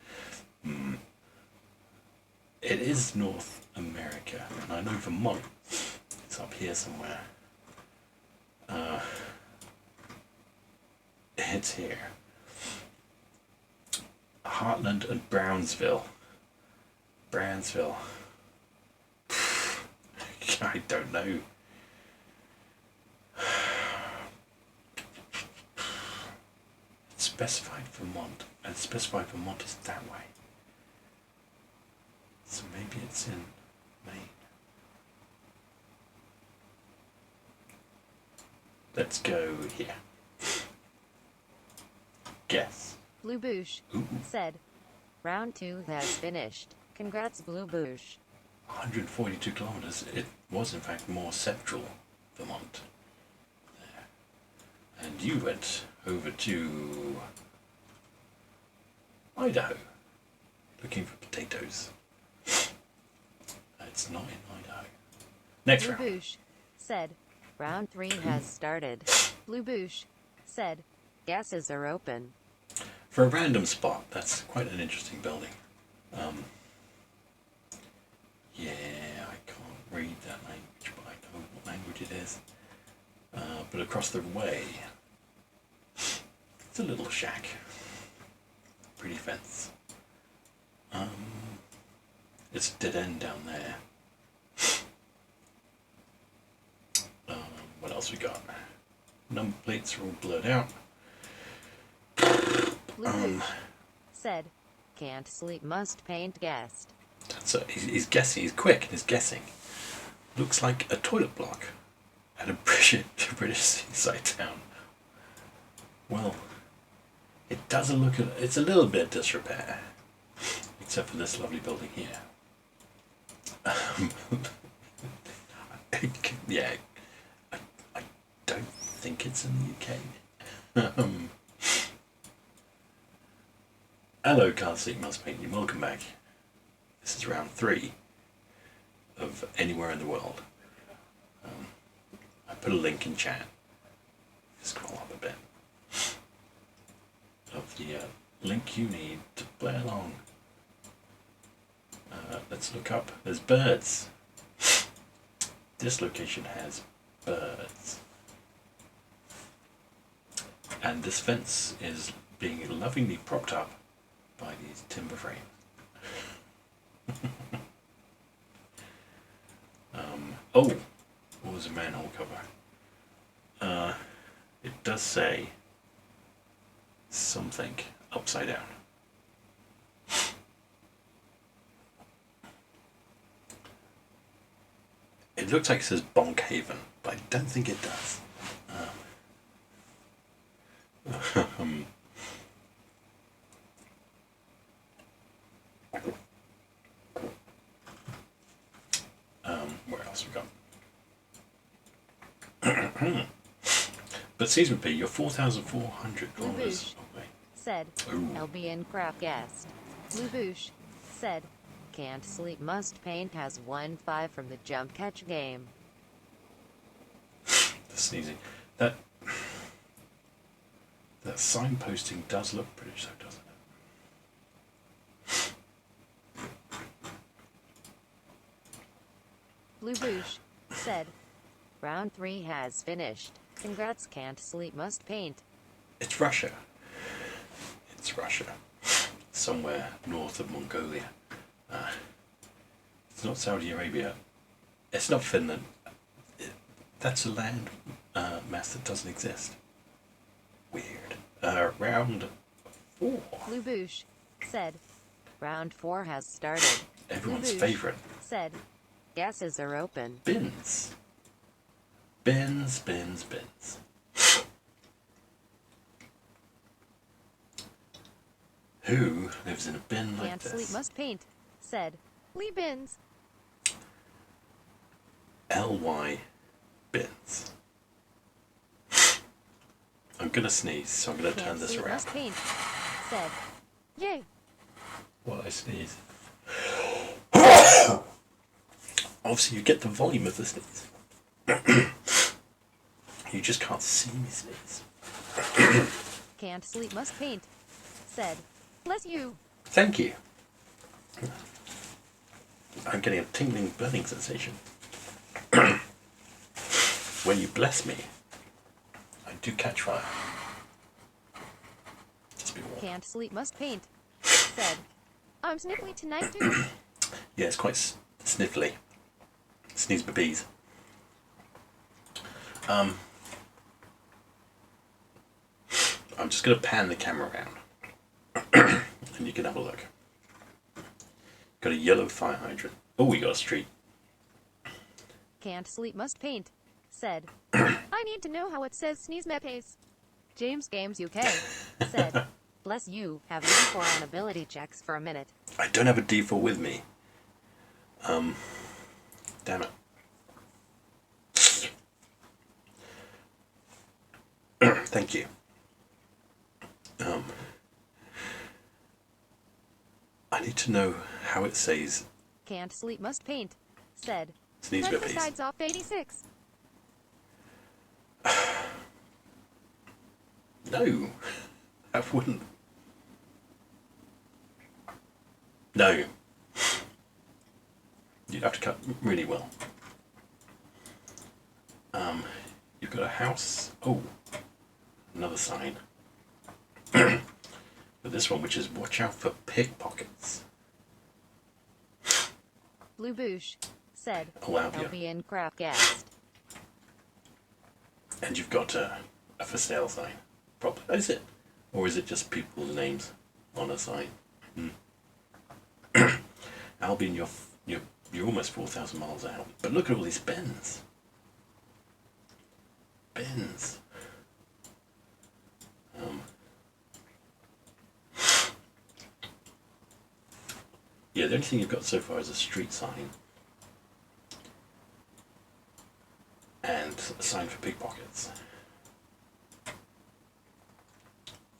A: It is North America, and I know Vermont is up here somewhere. It's here. Heartland and Brownsville. Brownsville. I don't know. It's specified Vermont, and specified Vermont is that way. So maybe it's in Maine. Let's go here. Guess.
B: Blue Boosh
A: Ooh,
B: said, Round 2 has finished. Congrats, Blue Boosh.
A: 142 kilometers. It was in fact more central Vermont. There. And you went over to Idaho, looking for potatoes. It's not in Idaho. Next
B: Blue
A: round.
B: Boosh said, Round 3 has started. Blue Boosh said, Gases are open.
A: For a random spot, that's quite an interesting building. Yeah, I can't read that language, but I know what language it is. But across the way, it's a little shack. Pretty fence. It's a dead end down there. What else we got? Number plates are all blurred out.
B: Blue Boosh said, Can't sleep, must paint, guessed.
A: So he's guessing. He's quick in his guessing. Looks like a toilet block at a British seaside town. Well, it doesn't look. It's a little bit disrepair, except for this lovely building here. Yeah, I don't think it's in the UK. Hello, Can't Sleep, Must Paint You. Welcome back. This is round 3 of Anywhere in the World. I put a link in chat. Scroll up a bit. Of the link you need to play along. Let's look up. There's birds. This location has birds. And this fence is being lovingly propped up by these timber frames. Oh, what was a manhole cover? It does say something upside down. It looks like it says Bonkhaven, but I don't think it does. Where else we got? But season P, you're 4,400 kilometers away.
B: Said,
A: Ooh.
B: LBN crap guessed. Blue Boosh said, Can't sleep, must paint, has won 5 from the jump catch game.
A: The sneezing. That signposting does look British, though, doesn't it?
B: Blue Boosh said, Round 3 has finished. Congrats, Can't sleep, must paint.
A: It's Russia. It's Russia. Somewhere north of Mongolia. It's not Saudi Arabia. It's not Finland. That's a land mass that doesn't exist. Weird. Round 4.
B: Lubush said, round 4 has started.
A: Everyone's
B: Lubush
A: favourite.
B: said, guesses are open.
A: Bins. Bins, bins, bins. Who lives in a bin like
B: Can't
A: this?
B: sleep, must paint, said, Lee Bins.
A: LY bins. I'm gonna sneeze, so I'm gonna turn
B: Can't
A: this
B: sleep,
A: around.
B: must paint, said, yay.
A: While I sneeze. Obviously, you get the volume of the sneeze. You just can't see me sneeze.
B: Can't sleep, must paint, said, bless you.
A: Thank you. I'm getting a tingling, burning sensation. When you bless me, I do catch fire. Just be warned.
B: Can't sleep, must paint, said, I'm sniffly tonight too.
A: Yeah, it's quite sniffly. Sneeze babies. I'm just going to pan the camera around. And you can have a look. Got a yellow fire hydrant. Oh, we got a street.
B: Can't sleep, must paint, said, I need to know how it says sneeze mepes. James Games UK said, bless you, have D4 on ability checks for a minute.
A: I don't have a D4 with me. Damn it. Thank you. I need to know how it says
B: Can't sleep, must paint, said,
A: sneeze babies.
B: sides off 86.
A: No, that wouldn't. No. You'd have to cut really well. You've got a house. Oh, another sign. But this one, which is watch out for pickpockets.
B: Blue Boosh said,
A: Oh, wow,
B: I'll
A: yeah.
B: be in Craftcast.
A: And you've got a for sale sign. Probably. Is it? Or is it just people's names on a sign? Albion, you're almost 4,000 miles out. But look at all these bins. Bins. Yeah, the only thing you've got so far is a street sign. And a sign for pickpockets.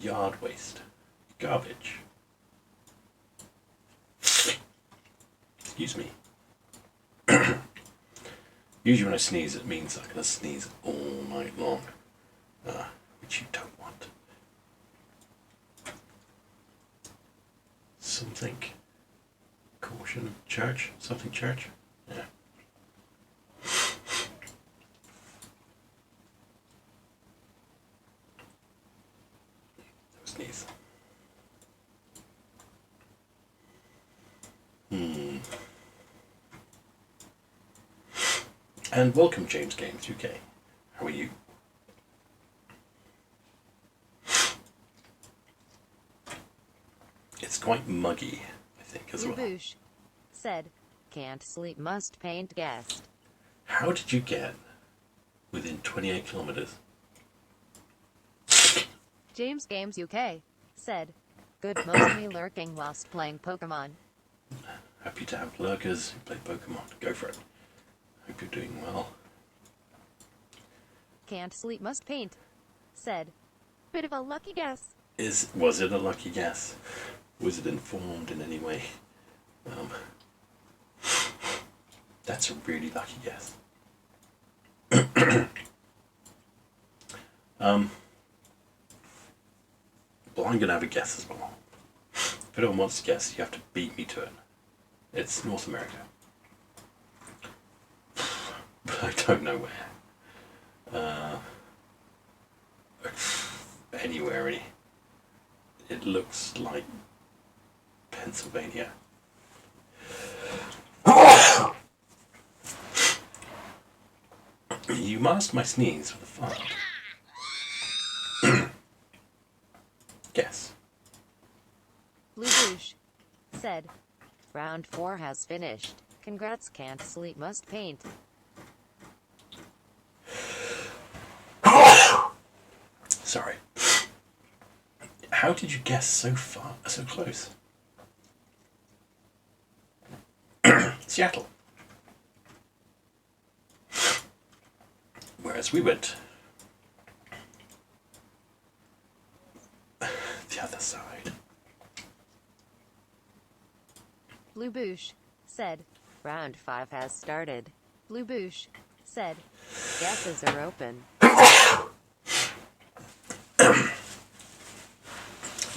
A: Yard waste. Garbage. Excuse me. Usually when I sneeze, it means I'm going to sneeze all night long. Which you don't want. Something. Caution. Church? Something church? Yeah. Sneeze. And welcome, James Games UK. How are you? It's quite muggy, I think, as
B: Blue
A: well.
B: Boosh said, can't sleep, must paint guest.
A: How did you get within 28 kilometers?
B: James Games UK said, good, mostly lurking whilst playing Pokemon.
A: Happy to have lurkers who play Pokemon. Go for it. Hope you're doing well.
B: Can't sleep, must paint, said, bit of a lucky guess.
A: Was it a lucky guess? Was it informed in any way? That's a really lucky guess. Well, I'm going to have a guess as well. If anyone wants to guess, you have to beat me to it. It's North America. But I don't know where. anywhere really. It looks like Pennsylvania. You masked my sneeze with a fart. Guess.
B: Blue Boosh said, round 4 has finished. Congrats, can't sleep, must paint.
A: Sorry. How did you guess so far, so close? Seattle. Whereas we went the other side.
B: Blue Boosh said, round 5 has started. Blue Boosh said, guesses are open.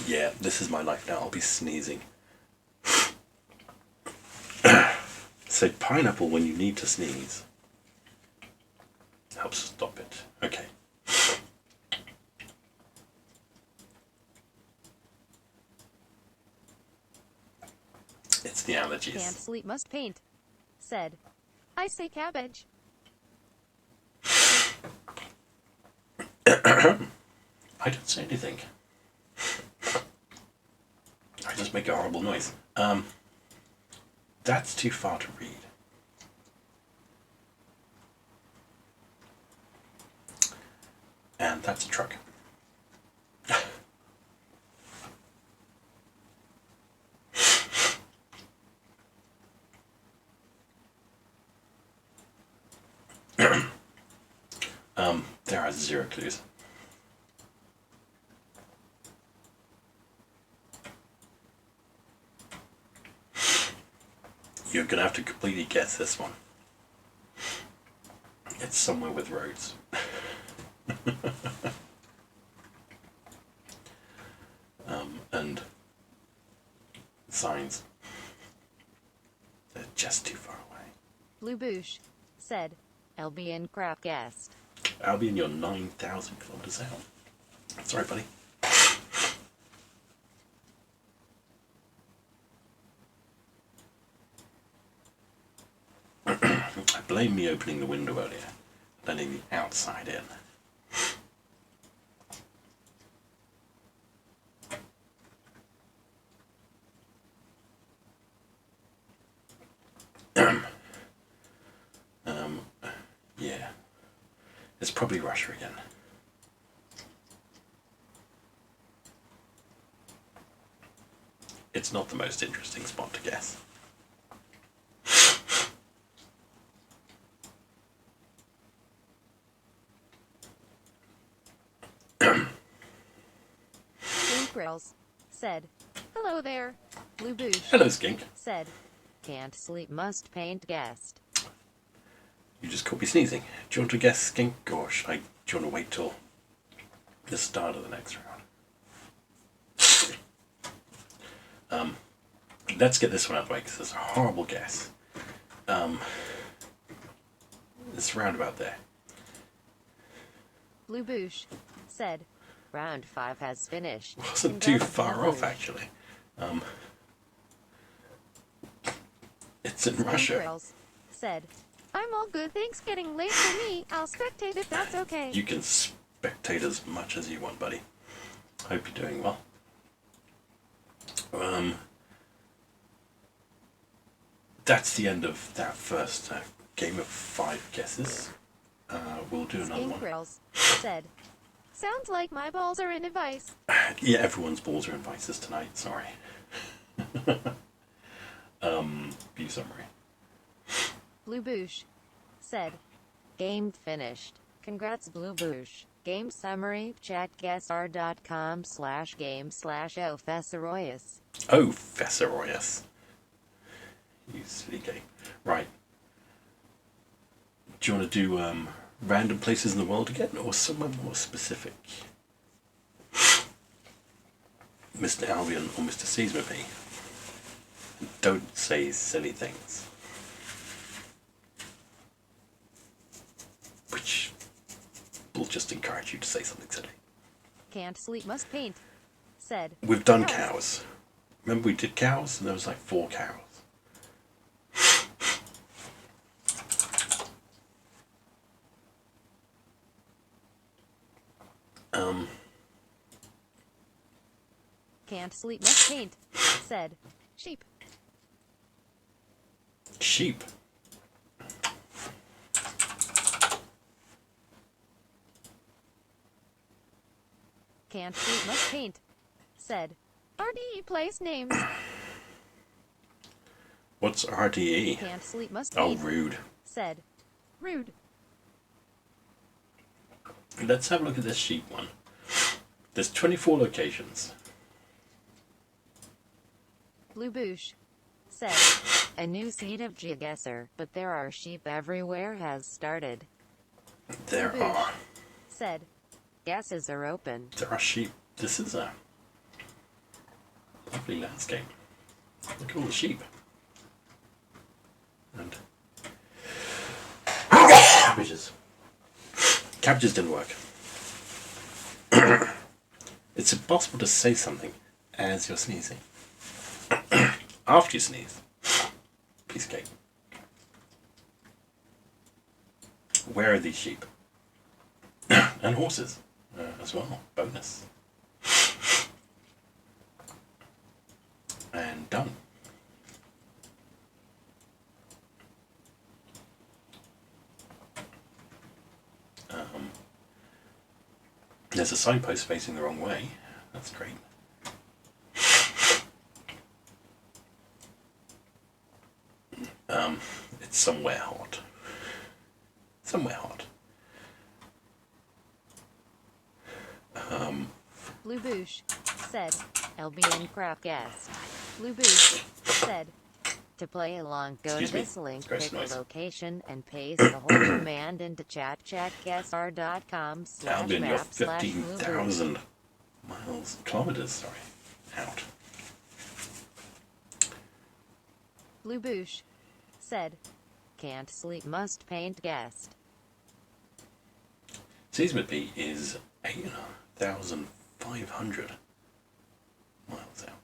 A: Yeah, this is my life now. I'll be sneezing. Say pineapple when you need to sneeze. Helps stop it. Okay. It's the allergies.
B: Can't sleep, must paint. Said, I say cabbage.
A: I don't say anything. I just make a horrible noise. That's too far to read. And that's a truck. There are 0 clues. You're gonna have to completely guess this one. It's somewhere with roads. And signs. They're just too far away.
B: Blue Boosh said, Albion crap guessed.
A: Albion, you're 9,000 kilometers out. Sorry, buddy. I blame me opening the window earlier, letting the outside in. Yeah. It's probably Russia again. It's not the most interesting spot to guess.
B: Grills said, hello there. Blue Boosh
A: Hello, Skink.
B: said, can't sleep, must paint guessed.
A: You just caught me sneezing. Do you want to guess, Skink, or do you want to wait till the start of the next round? Let's get this one out of the way because it's a horrible guess. It's roundabout there.
B: Blue Boosh said, round 5 has finished.
A: Wasn't too
B: Congrats,
A: far
B: Blue
A: off,
B: Boosh.
A: actually. It's in Russia.
B: Grills said, I'm all good, thanks, getting late for me. I'll spectate if that's okay.
A: You can spectate as much as you want, buddy. Hope you're doing well. That's the end of that first game of 5 guesses. We'll do another
B: Skink
A: one.
B: Grills said, sounds like my balls are in a vice.
A: Yeah, everyone's balls are in vices tonight, sorry. View summary.
B: Blue Boosh said, game finished. Congrats, Blue Boosh. Game summary, chatguessr.com/game/ofessoroyus.
A: Oh, Fessoroyus. You silly game. Right. Do you want to do random places in the world again, or somewhere more specific? Mr. Albion or Mr. Seasmopy? Don't say silly things. Which will just encourage you to say something silly.
B: Can't sleep, must paint. Said.
A: We've done cows. Remember we did cows and there was like 4 cows.
B: Can't sleep, must paint. Said. Sheep.
A: Sheep.
B: Can't sleep, must paint. Said. RDE place names.
A: What's RDE?
B: Can't sleep, must
A: Oh,
B: paint.
A: rude.
B: Said. Rude.
A: Let's have a look at this sheep one. There's 24 locations.
B: Blue Boosh. Said.
E: A new seed of geoguesser, but there are sheep everywhere has started.
A: There
B: Boosh.
A: are.
B: Said.
E: Guesses are open.
A: There are sheep. This is a lovely landscape. Look at all the sheep. And cabbages. Cabbages didn't work. It's impossible to say something as you're sneezing. After you sneeze, piece of cake. Where are these sheep? And horses as well. Bonus. And done. There's a signpost facing the wrong way. That's great. It's somewhere hot. Somewhere hot.
B: Blue Boosh. Said.
E: LBN crap guest.
B: Blue Boosh. Said.
E: To play along, go
A: Excuse
E: to
A: me.
E: this link,
A: It's very
E: pick
A: nice.
E: a location, and paste the whole command into
A: Albion, you're
E: chatguessr.com/map/blueboosh.
A: 15,000 kilometers, sorry, out.
B: Blue Boosh. Said.
E: Can't sleep, must paint guest.
A: Seasmith is 8,500 miles out.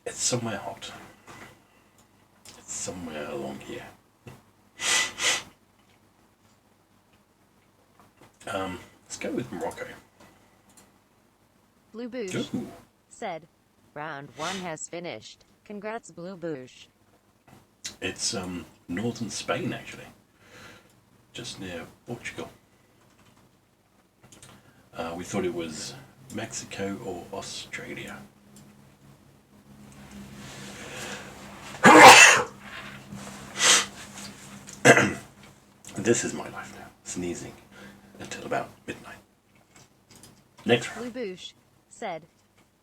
A: It's somewhere hot. It's somewhere along here. Let's go with Morocco.
B: Blue Boosh.
A: Ooh.
B: Said.
E: Round 1 has finished. Congrats, Blue Boosh.
A: It's northern Spain, actually, just near Portugal. We thought it was Mexico or Australia. This is my life now, sneezing until about midnight. Next round.
B: Blue Boosh. Said.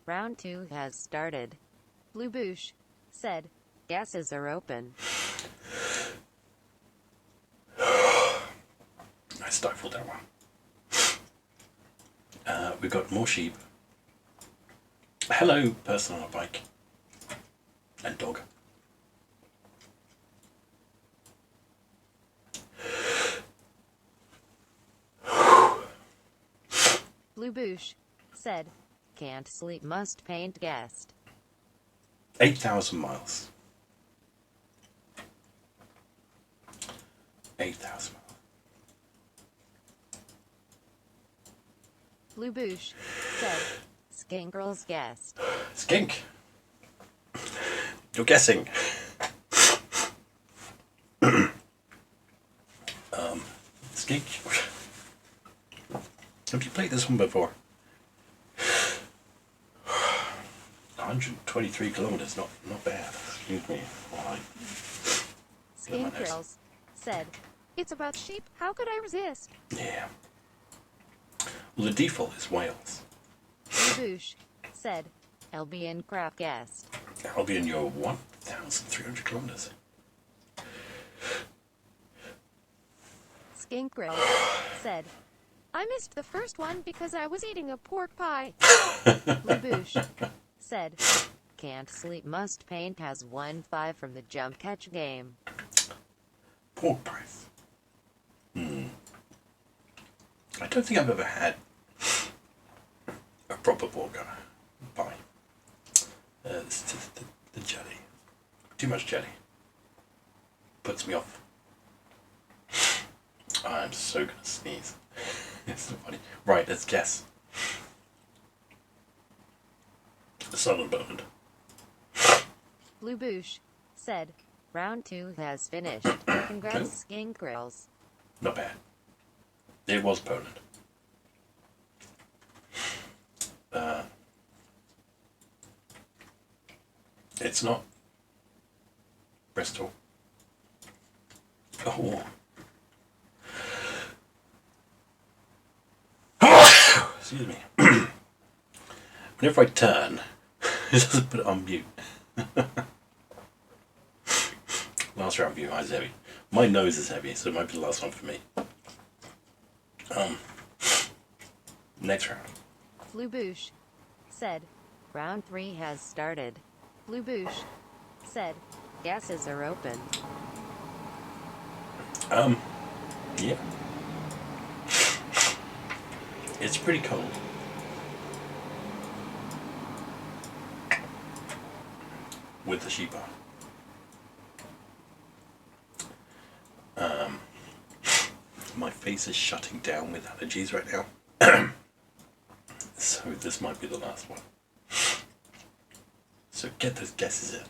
E: Round 2 has started.
B: Blue Boosh. Said.
E: Guesses are open.
A: I stifled that one. We've got more sheep. Hello, person on a bike. And dog.
B: Blue Boosh. Said.
E: Can't sleep, must paint guest.
A: 8,000 miles. 8,000 miles.
B: Blue Boosh. Said.
E: Skingrel's guest.
A: Skink. You're guessing. Skink. Have you played this one before? 123 kilometers, not bad. Excuse me. While I blow my nose.
B: Skinkrells. Said. It's about sheep. How could I resist?
A: Yeah. Well, the default is Wales.
B: Blue Boosh. Said.
E: LBN crap guest.
A: I'll be in your 1,300 kilometers.
B: Skinkrells. Said. I missed the first one because I was eating a pork pie. Blue Boosh. Said.
E: Can't sleep, must paint has won 5 from the jump catch game.
A: Pork pies. I don't think I've ever had a proper porker pie. It's just the jelly. Too much jelly. Puts me off. I'm so gonna sneeze. It's so funny. Right, let's guess. Southern Bernard.
B: Blue Boosh said,
E: Round 2 has finished. Congrats, Skink Grills.
A: Not bad. It was Poland. It's not Bristol. Oh. Excuse me. Whenever I turn, it doesn't put it on mute. Last round view, eyes heavy. My nose is heavy, so it might be the last one for me. Next round.
B: Blue Boosh said,
E: Round 3 has started.
B: Blue Boosh said,
E: Gases are open.
A: Yeah. It's pretty cold. With the sheep on. My face is shutting down with allergies right now. So this might be the last one. So get those guesses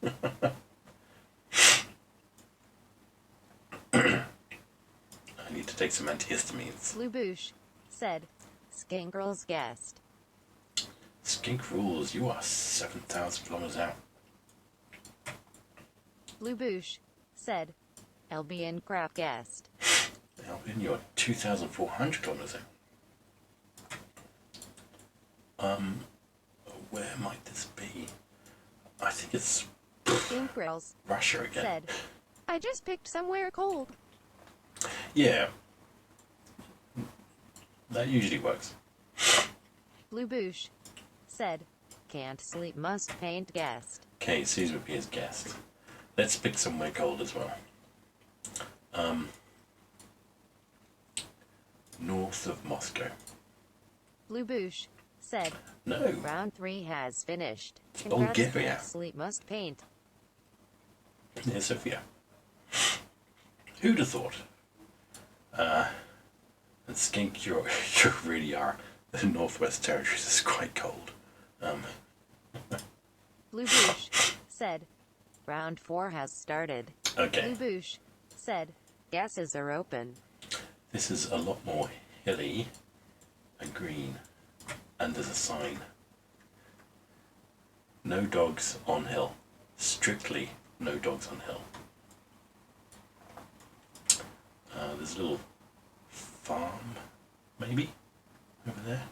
A: in. I need to take some antihistamines.
B: Blue Boosh said,
E: Skink Grills guessed.
A: Skink rules, you are 7,000 kilometers out.
B: Blue Boosh said,
E: Albion Crap guessed.
A: Albion, you're 2,400 kilometers out. Where might this be? I think it's
B: Skink Grills
A: Russia again.
B: said, I just picked somewhere cold.
A: Yeah. That usually works.
B: Blue Boosh said,
E: Can't sleep must paint guessed.
A: Okay, Caesar would be his guest. Let's pick somewhere cold as well. North of Moscow.
B: Blue Boosh said,
A: No.
E: Round 3 has finished.
A: Bulgaria.
E: Can't sleep must paint.
A: Near Sofia. Who'd have thought? And Skink, you really are. The Northwest Territories is quite cold.
B: Blue Boosh said,
E: Round 4 has started.
A: Okay,
B: Blue Boosh said,
E: Gases are open.
A: this is a lot more hilly and green. And there's a sign. No dogs on hill. Strictly no dogs on hill. There's a little farm, maybe, over there.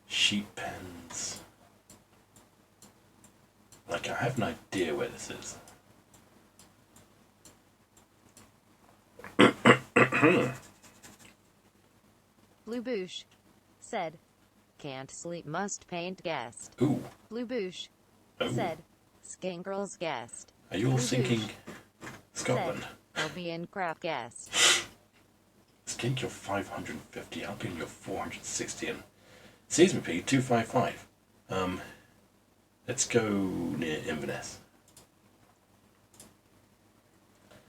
A: Sheep pens. Like, I have an idea where this is.
B: Blue Boosh said,
E: Can't sleep must paint guessed.
A: Ooh.
B: Blue Boosh
A: Oh.
B: said,
E: Skink Grills guessed.
A: Are you all
B: Blue
A: thinking
B: Boosh
A: Scotland?
E: Albion Crap guessed.
A: Skink, you're 550. Albion, you're 460. And Caesar P, 255. Let's go near Inverness.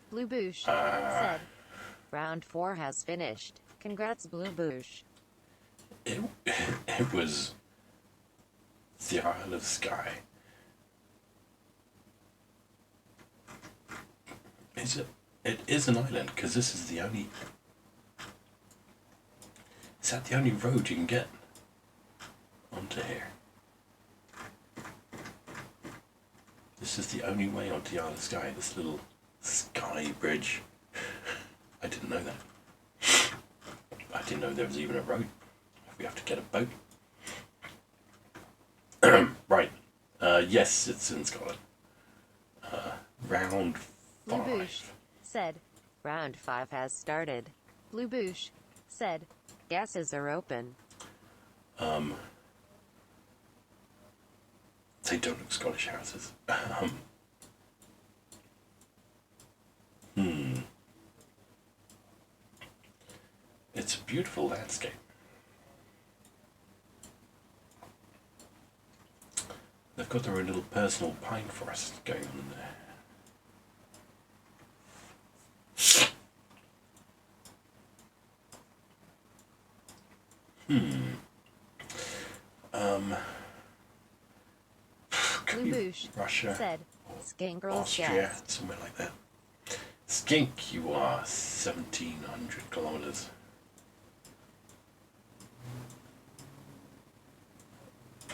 B: Blue Boosh said,
E: Round 4 has finished. Congrats, Blue Boosh.
A: It was the Isle of Skye. Is it? It is an island because this is the only. Is that the only road you can get onto here? This is the only way onto the Isle of Skye. This little sky bridge. I didn't know that. I didn't know there was even a road. We have to get a boat. Right. Yes, it's in Scotland. Round
B: Blue
A: 5.
B: Boosh said,
E: Round 5 has started.
B: Blue Boosh said,
E: Gases are open.
A: They don't look Scottish houses. beautiful landscape. They've got their own little personal pine forest going on in there. Could be
B: Lubush
A: Russia,
B: said,
E: Skingrel's
A: Austria,
E: guest.
A: somewhere like that. Skink, you are 1,700 kilometers.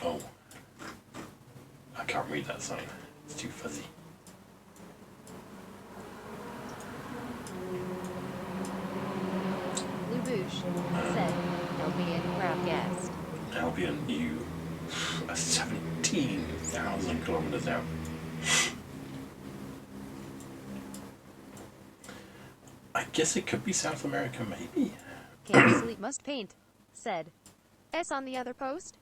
A: Oh, I can't read that sign. It's too fuzzy.
B: Lubush said,
E: Albion crab guest.
A: Albion, you are 17,000 kilometers out. I guess it could be South America, maybe.
B: can't sleep, must paint, said. S on the other post.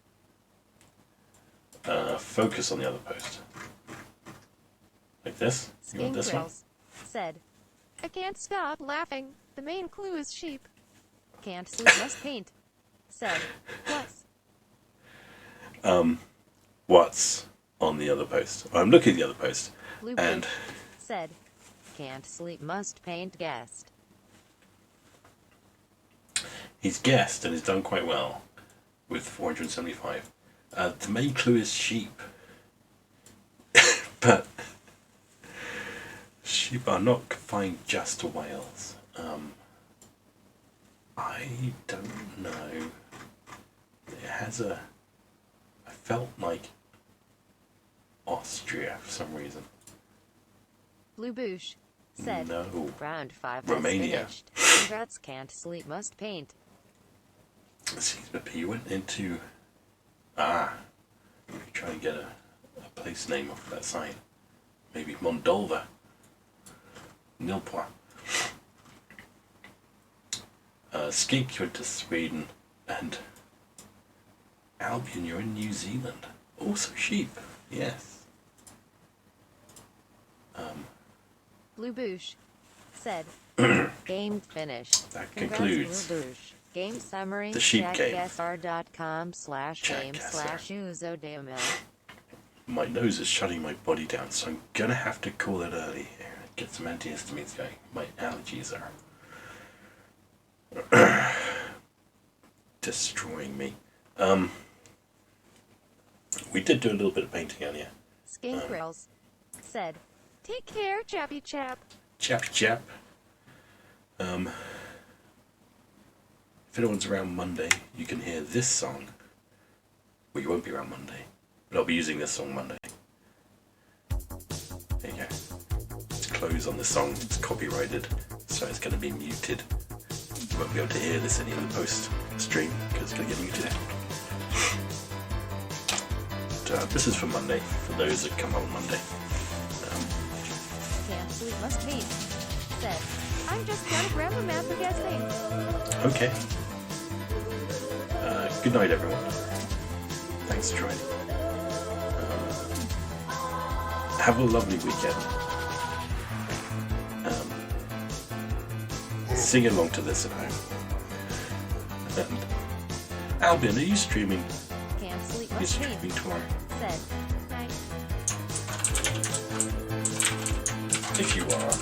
A: Focus on the other post. Like this? You want this one?
B: Skingrels said, I can't stop laughing. The main clue is sheep. Can't sleep, must paint, said. Plus,
A: What's on the other post? I'm looking at the other post.
B: Lubush
A: And
B: said,
E: Can't sleep must paint guest.
A: he's guessed and he's done quite well with 475. The main clue is sheep. But sheep are not confined just to Wales. I don't know. It has a... I felt like Austria for some reason.
B: Lubush said,
A: No.
E: Round 5 has
A: Romania.
E: finished. Congrats, can't sleep must paint.
A: See, but he went into... Ah. Maybe try and get a place name off that sign. Maybe Moldova. Nilpois. Skink, you went to Sweden. And Albion, you're in New Zealand. Also sheep. Yes.
B: Lubush said,
E: Game finished.
A: That
E: Congrats,
A: concludes
E: Lubush. Game summary.
A: the sheep game.
E: checkguessr.com/game/uzodml.
A: My nose is shutting my body down, so I'm gonna have to call it early here. Get some antihistamines going. My allergies are destroying me. We did do a little bit of painting earlier.
B: Skingrels said, take care, chappy chap.
A: Chappy chap. If anyone's around Monday, you can hear this song. Well, you won't be around Monday, but I'll be using this song Monday. There you go. Let's close on this song. It's copyrighted, so it's going to be muted. You won't be able to hear this in the post stream because it's going to get muted. But, this is for Monday, for those that come on Monday.
B: Can't sleep, must paint, said, I'm just gonna grab a map for guessing.
A: Okay. Good night, everyone. Thanks for joining. Have a lovely weekend. Sing along to this at home. And Albion, are you streaming?
B: Can't sleep,
A: You're
B: must
A: streaming
B: paint,
A: tomorrow.
B: said, night.
A: If you are,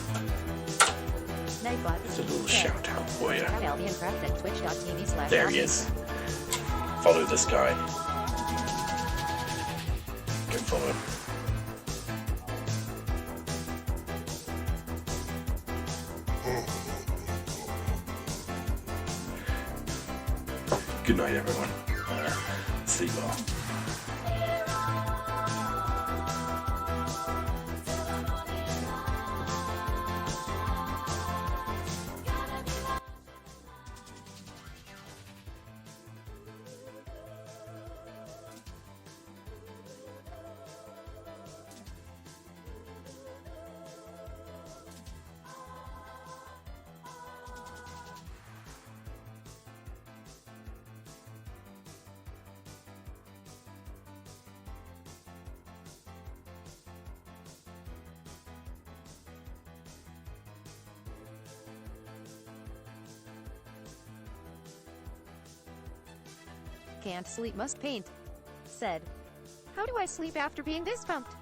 B: Nightbot
A: there's a little
B: said,
A: shout out for you.
B: Have Albion Craft at twitch.tv/.
A: There he is. Follow this guy. Go follow him. Good night, everyone. Sleep well.
B: Can't sleep, must paint. Said. How do I sleep after being this pumped?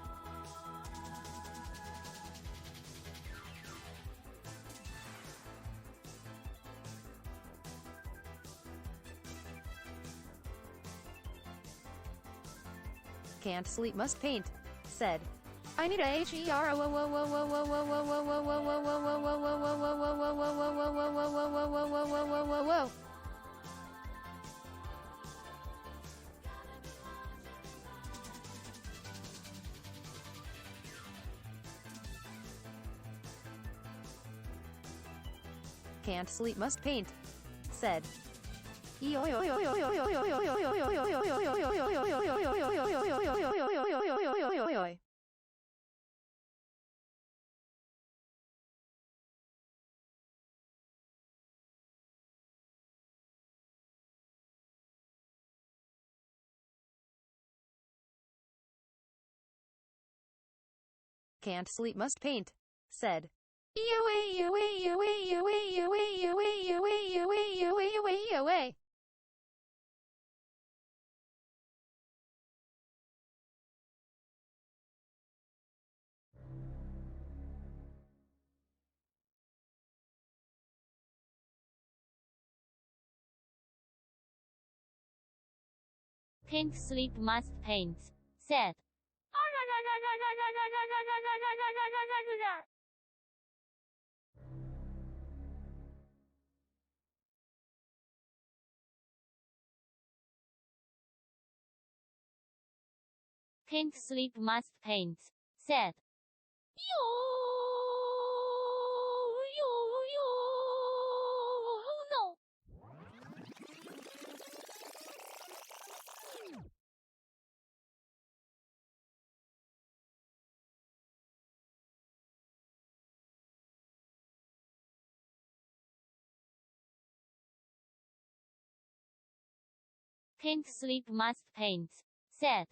B: Can't sleep, must paint. Said. I need a HERO. Can't sleep, must paint. Said. Can't sleep, must paint. Said.
D: Can't sleep must paint. Said. Can't sleep must paint. Said. No. Can't sleep must paint. Said.